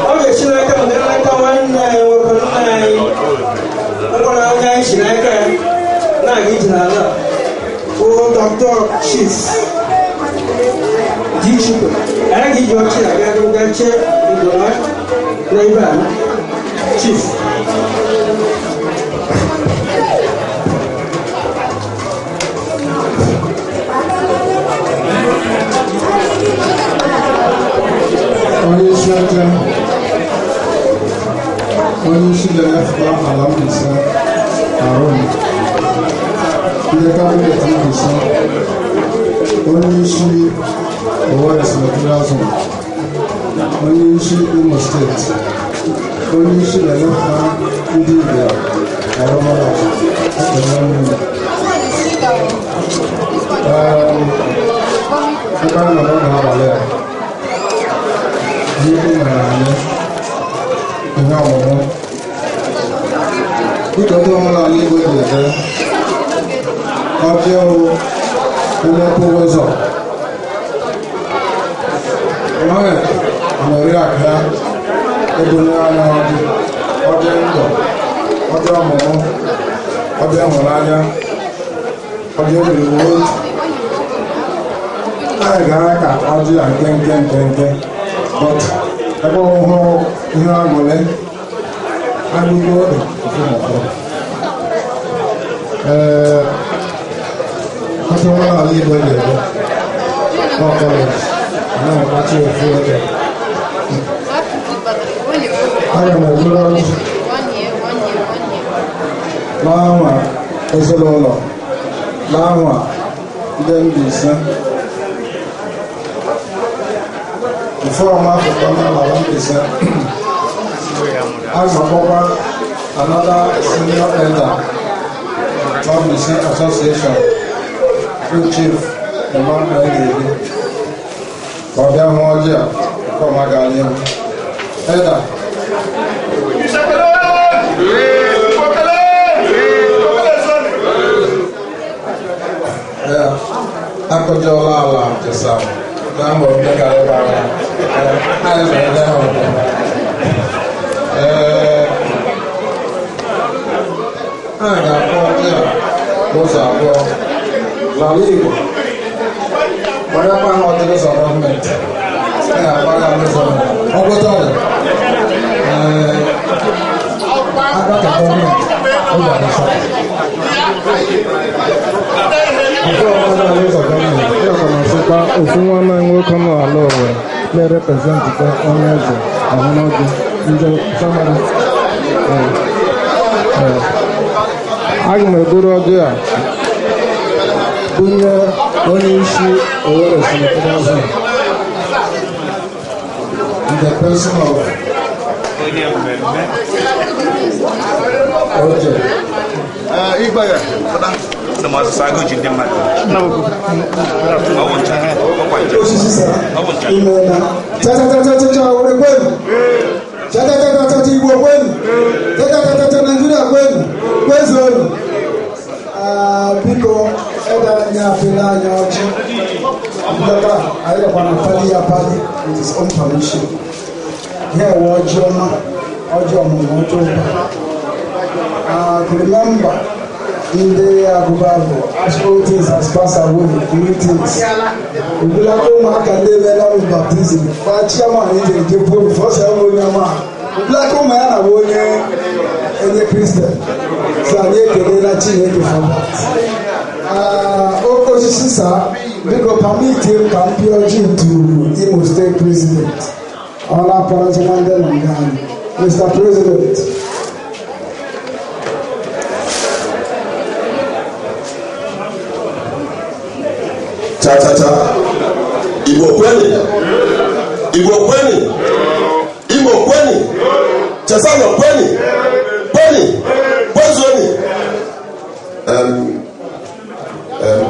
ọ ga-esi n'aka m gaa n'aka nwanne anyị nwoke nna anyị nkwara onye anyị si n'aka ya na-aga iji n'ala bụ Dr. Chief Dichukwu anyị ga-iji ọchị aga gachie igoro n'ebe a Chief onye isi oche onye isi na-emefuta ala Mbise arụ ndị kabinet Mbise onye isi Owerri Senatorial Zone onye isi Imo steeti onye isi na-emefuta ndị Ibia arụmọrụ ekele mmiri ebe a nọ n'abalị a ihe mere anyị ihe ọmụmụ dịka ndị omenala Igbo ji ede ọjị ọrụ mmepe ụzọ onye Oriakụ ya ebunye anya ọjị ndụ ọjị ọmụmụ ọjị ịhụnanya ọjị ebiriwo anyị gara ka ọjị a nke but ebe ọhụrụ ihe agwụle agụgo ọtụ omenala Igbo ji ede n'ọkọlọji na-akpachi ofu oge aga m eburu ọjị n'anwa ezinụlọ n'anwa ndị Mbise before I'm out of Ghana, Mbise, I'm another senior elder from Mbise Association, Field Chief Emmanuel Lady, Bobia Moja, from Agalim, Elder. Yeah, Akojola Allah, just Nambo Negare Baba. I am down. I got 4 those are well. La Liga. Whatever how to do some government. Yeah, what I'm doing. How about that? I got a government. Over the side. ofu nwanne nwoke nọ ala Owerri na-reprezentikwa onye eze ahụmọdụ ndị famara. Aga m eburu ọjị a bunye onye isi Owerri Senatorial Zone, the person of Oje. The most sago in the matter. No, I want to osisi sara imena chachachachacha owere kwenu chachachachacha igbo kwenu chachachachacha naijiria kwenu kwezuonu biko ebe anyị apịla anyị ọchị ndọta anyị gakwana pali ya pali with his own permission ihe ewe ọjị ọma ọjị ọmụmụ ọjị ụba to remember ndị agụba bụ as all things has passed away new things ogologo ụmụaka ndị emela m baptizim kwa chiaman eji eje buo fọsa enwe onye ọma ogologo ụmụ ya na bụ onye kristian so anyị ekelela chineke oke osisi saa biko pamiti ka m pịa ọjị ntu Imo State President ọ na-apọrọzi na ndị nọ nga anyị Mr. President. Cha-cha-cha. Igbo kweni. Igbo kweni. Imo kweni. Chesano kweni. Kweni. Kwezoni.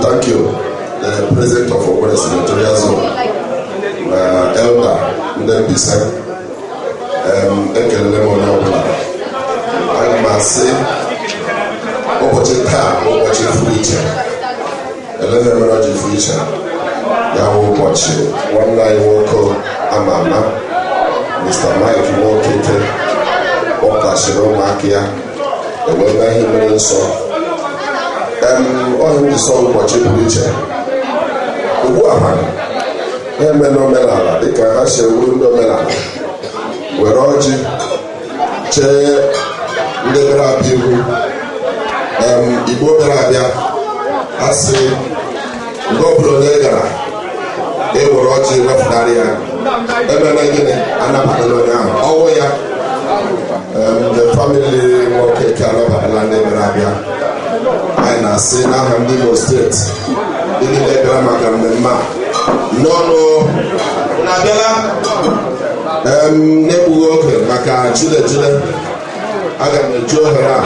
Thank you, the President of Okwere Senatorial Zone, Elder Ndembise. Ekelele m onye ọbụla. Aga m asị ụbọchị taa ụbọchị furu iche. Elele mere ọjị furu iche. Ya bụ ụbọchị nwanne anyị nwoke ama ama Mr. Mike Nwokete kpọkashịrị ụmụaka ya ewebe ihe mere nsọ. Onye ndị sọ ụbọchị pụrụ iche ugbu a na-eme n'omenala dịka ha si ewu ndị omenala were ọjị chee ndị bịara abịa ihu Igbo bịara abịa asị mgbe ọbụla onye gara ewere ọjị wepụtara ya emela gịnị anabatala onye ahụ ọnwụ ya the family nwoke ka anabatala ndị bịara abịa anyị na-asị n'aha ndị Imo steeti ndị niile bịara maka mmemme a n'ọnụ na-abịala n'egbughị oge maka chile aga m eji ohere a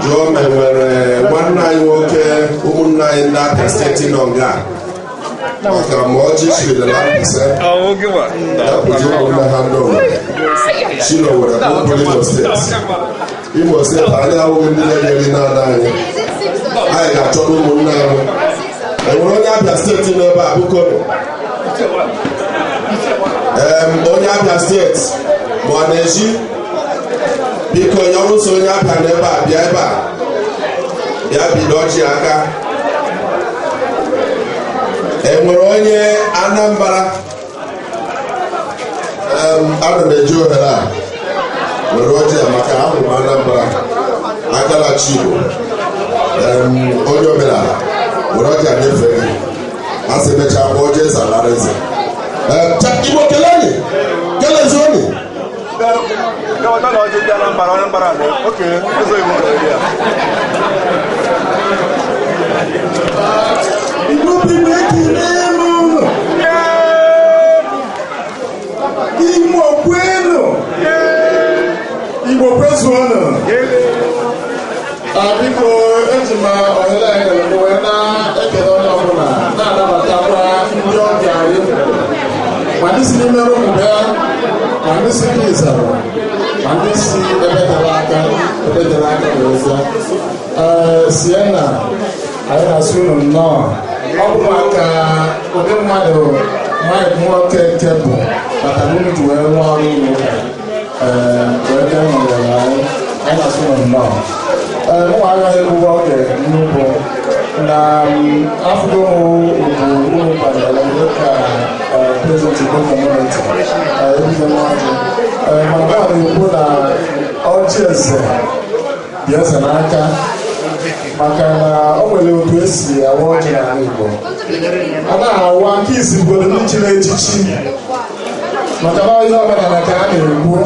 jụọ ma enwere nwanne anyị nwoke ụmụnne anyị ndị Abia steeti nọ nga maka ma ọjị chirila Mbaise ya bụzi ụmụnne ha ndị Owerri Chino were bụ Imo steeti Imo steeti anyị ahụghị ndị na-eri n'ala anyị ga-achọrọ ụmụnne anyị enwere onye Abia steeti n'ebe a bụkọnụ onye Abia steeti ma ọ na-eji biko onye ọrụ so onye Abia n'ebe a bịa ebe a bịa bido ọjị aka. Enwere onye Anambra ana m eji ohere a were ọjị ya maka ahụ m Anambra agala Chigbo onye omenala were ọjị anyefe gị asị mechaa bụ ọjị eze alara eze Igbo keleni kelezoni Igbo people ekele m ụlọ Imo kwenu Igbo kwezuonu biko eji m ohere ekele wee na-ekele onye ọbụla na-anabatakwa ndị ọbịa anyị ma ndị si n'ime ụmụ ya ma ndị si n'Izara ma ndị si ebe tere aka werezie Sienna anyị na-asị unu nnọọ ọ bụ maka ụdị mmadụ Mike Nwokeke bụ maka unu ji wee rụọ ọrụ ụlọ wee bịa nọnyere anyị na-asị unu nnọọ ụmụ agaghị egbugbo oge nnukwu na afụgo ugwu unu kwanyere dịka prezidenti Igbo kọmuniti ebido n'ọjị mana ọ na-ekwu na ọjị eze dị eze n'aka maka na o nwere otu esi awa ọjị n'ala Igbo a na-awa nke isi bụrụ ndị chiri echichi maka na ihe omenala ka a na-ekwu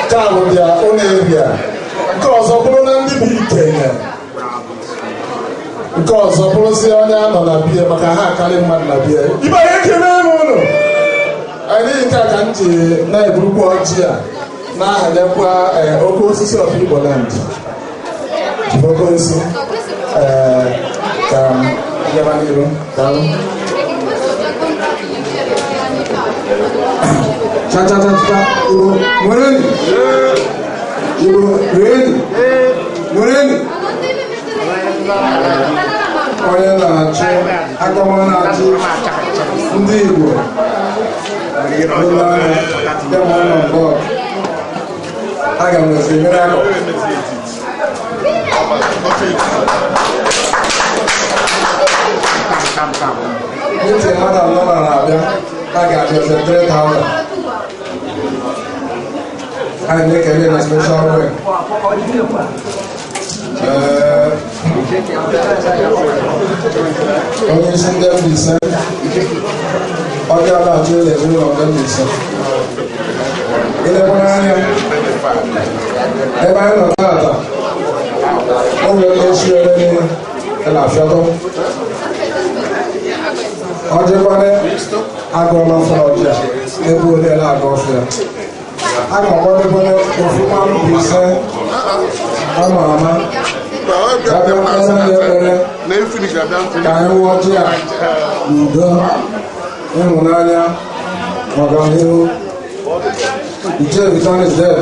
nke a bụ bịa ụlọ ebia nke ọzọ bụrụ na ndị bụ ikenye nke ọzọ bụrụzie onye a nọ na bie maka ha akarị mmadụ na bie ibe anyị ekele m ụlọ anyị nke a ka m ji na-eburukwa ọjị a na-ahanyekwa oke osisi of Igbo land oke osisi ka bịaba n'iru Cha-cha-cha-cha. Igbo nwere Igbo ree nwere onye na-achị akọma na-achị ndị Igbo aga m esi mere akọ ntị mmadụ anọ na-abịa a ga-abịazi 3,000 anyị na-ekele na special way onye isi ndị Mbaise ọbịa na-achụ ụlọ ezinụlọ ndị Mbaise ilekwana anya ebe anyị nọ taata o nwere esi ere niile na-afịọtọ ọjịkwana agụọla ọfụrụ ọjị a ebe ole na-agụ ọfụ ya a ga-agwadebere ofụma Mbaise ama ama abịa mkpesa ndị ekpere ka anyị wụọ ọjị a n'udo ịhụnanya ọganihu Ichie Vitan is dead.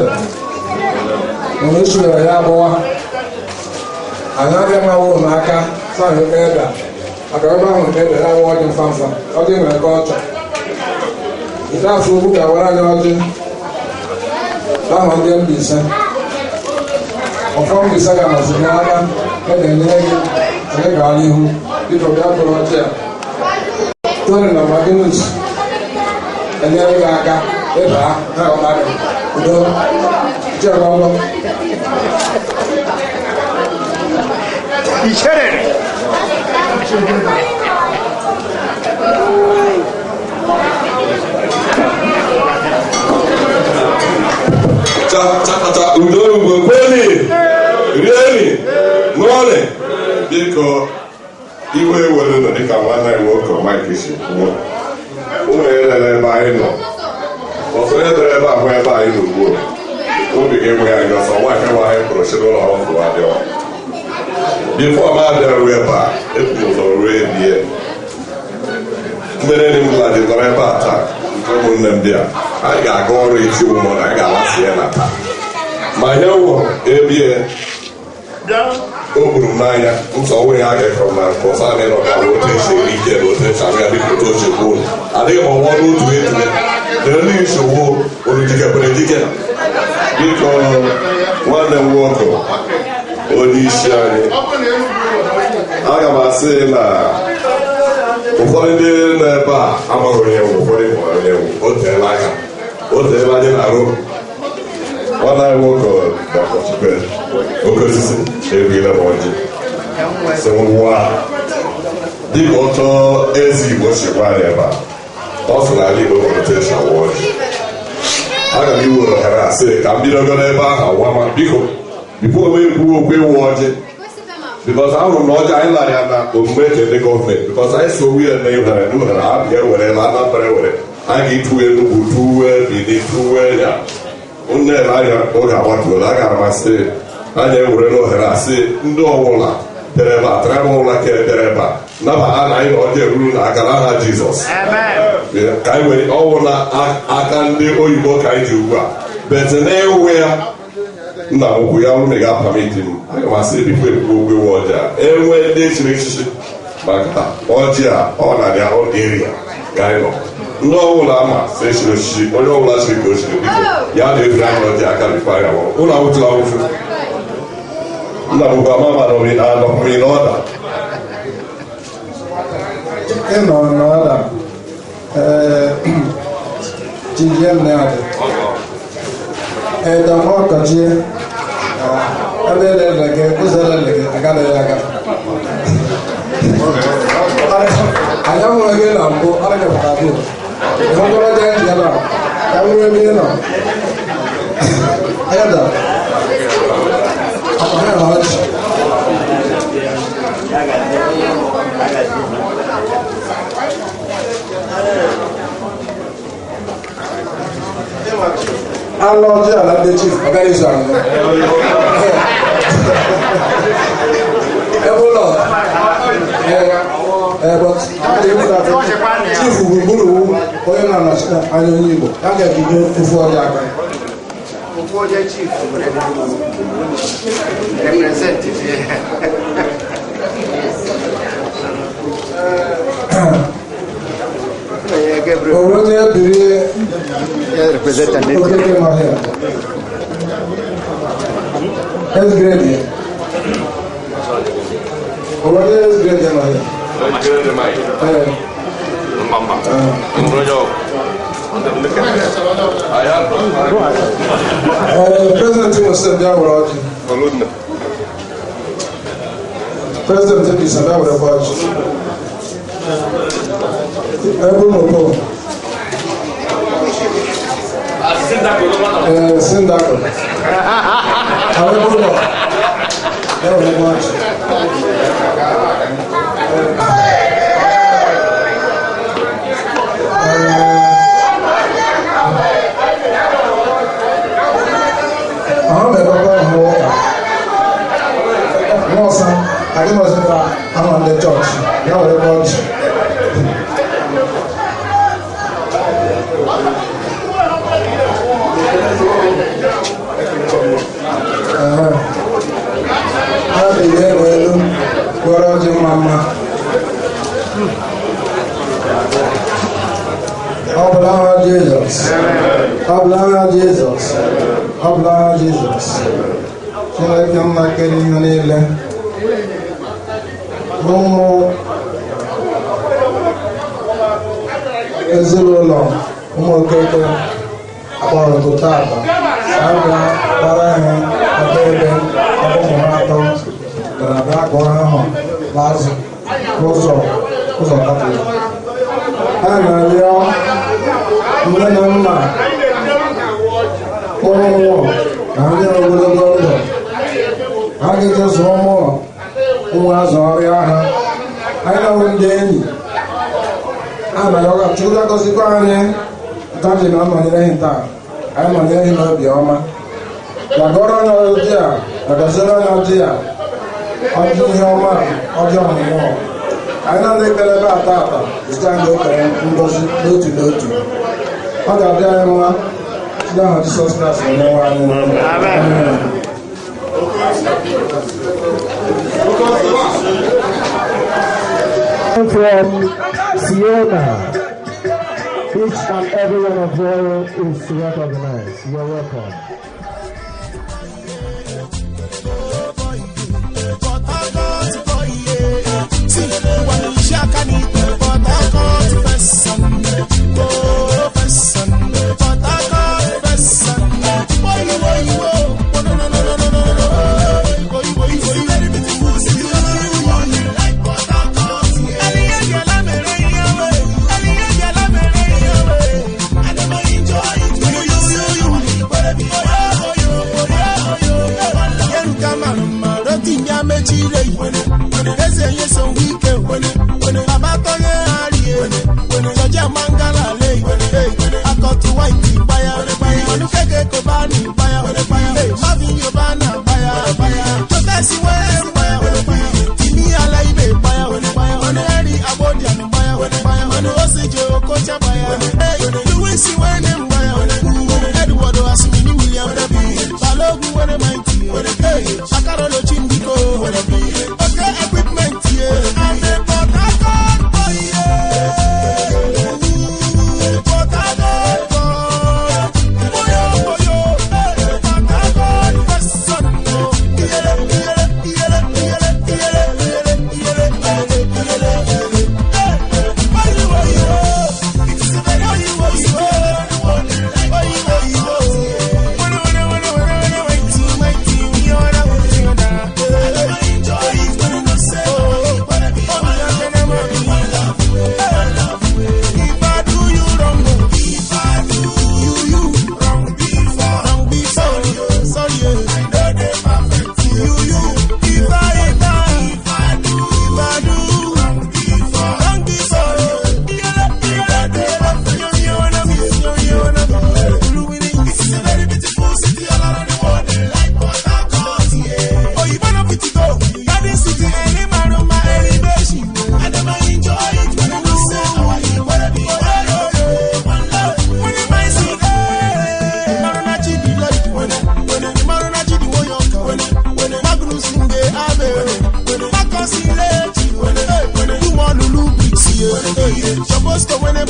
When we should have another man n'aka son of Eda. I don't know when Eda I watch in Fanfa. I didn't my culture. It's not so good. I want to know. Some of them be sent. Or from the saga of Sinara, and then they got you. People got to watch there. Turning on my goodness. And then we got. Eba, na ọmọdé, udo, jẹ́ ọlọ́lọ́. Ìṣẹ́rẹ̀. Chapata udo ugbo kweli, rieni, n'ọrị, biko iwe ewere nọ dịka nwanne anyị nwoke Mike si kwuo. Ụmụ ya lele ebe anyị nọ. Ọsọ ya dere ebe ahụ ebe anyị n'ugbo obi ga-enwe ya anya ọsọ nwa kewa anyị pụrụ si n'ụlọ ọrụ adịọ bifo ma abịaruo ebe a ebu ụzọ ruo ebie mmere ndị mgla dị nọrọ ebe a taa nke ụmụnne m dị a anyị ga-aga ọrụ iti ụmụ na anyị ga-alasị ya na taa ma ihe wụ ebie o gburu m n'anya ntọ onwe ya ga-ekọ na nke ọsọ anyị nọ ka otu esi eri ike na otu esi abịa dịka otu oche kwuo adịghị m ọnwụ n'otu etule dịrị nsogbu oludikepere dike biko nwanne m nwoke onye isi anyị aga m asị na ụfọdụ ndị nọ ebe a amaghị onye nwe ụfọdụ ma onye nwe o teela aka o teela anyị na arụ nwanne anyị nwoke dọkọchukwu oke osisi erughịla m ọjị si nwa dịka ọtọ ezi Igbo si gwa anyị ebe a ọ sị n'ala Igbo nwere esi awa ọjị aga m iwere ohere asị ka m bidogo n'ebe ahụ awama biko bifo onwe ekwuwe okwu ewu ọjị bikọs ahụrụ m na ọjị anyị lara ya na omume nke ndị gọọmenti bikọs anyị si owu ya na ihere n'uhere abịa ewere na Anambra ewere anyị ga-ituwe Enugu tuwe Bini tuwe ya nne na anya oge agbatuola a gara masị anya ewere n'ohere asị ndị ọbụla dereba traịbụla ke dereba naba a na anyị na ọjị eruru na akara aha Jizọs ka anyị nwere ọnwụ na aka ndị oyibo ka anyị ji ugbu a bete na-ewu ya nna m ukwu ya ọrụ na ga-apamiti m aga m asị bifo ebubo ogwewe ọjị a enwe ndị echiri echichi maka ọjị a ọ na-adị ahụ eri ya ka anyị nọ ndị ọbụla ama si echiri echichi onye ọbụla chiri ka o chiri biko ya na-efere anya ọjị aka bifo anya nwụrụ ụlọ awụtụla awụfu nna m ukwu amama anọpụmị n'ọda ịnọ n'ọda Chijiem na-adị ọkọchị ebe elelege ụzọ elelege agaghị aga anyị nwere gị na mbụ ọ gapụta bụ ịhụkwara je ya na ka nwere ebe ị nọ eda akwa ha na ọchị alụ ọjọọ ala ndị chief ọgaghị izu ahụ ebe ụlọ chief gburugburu onye nọ na-anọchite anya onye Igbo ya ga-ebido ofu ọrịa aka ofu onye chief representative onye biri okeke n'ọhịa ezgredi onye ezgredi n'ọhịa President Muslim Jawara Oji. President Idris Jawara Oji. Ebu Mopo. Sindako. Ebu Mopo. Jawara Oji. I didn't know if I'm on the church. Now we're going to. Mama. Jesus. Jesus. Jesus. I'm not getting you any. Ụmụ ezinụlọ ụmụ okeke akpọrọ tata abịa gbara ihe ebe ebe ọbụmụ ha atọ gara abịa gụọ ahụ n'azụ ụzọ katọlik ha na-arịọ nne na nna mụrụ ụmụ na ndị ogologo ndụ ha ga-eje zụọ ụmụ azụ ọrịa ha anyị na-ahụ ndị enyi a na-ayọga chukwu agọzikwa anyị ntaji na nọnyere ihe taa anyị nọnyere ihe n'obi ọma gbagọrọ onye ọdị a agaziri onye ọdị a ọdị ihe ọma ọdị ọmụmụ anyị na-adị ekpere ebe ata site anyị okere ngozi n'otu n'otu ọ ga-adị anyị mma site ahụ Jisọs Kraịst onye nwe anyị from Siena, each and every one of you is recognized. You're welcome. Enjoy it.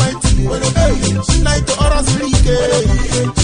maitili. Night to ọrọ siri ike.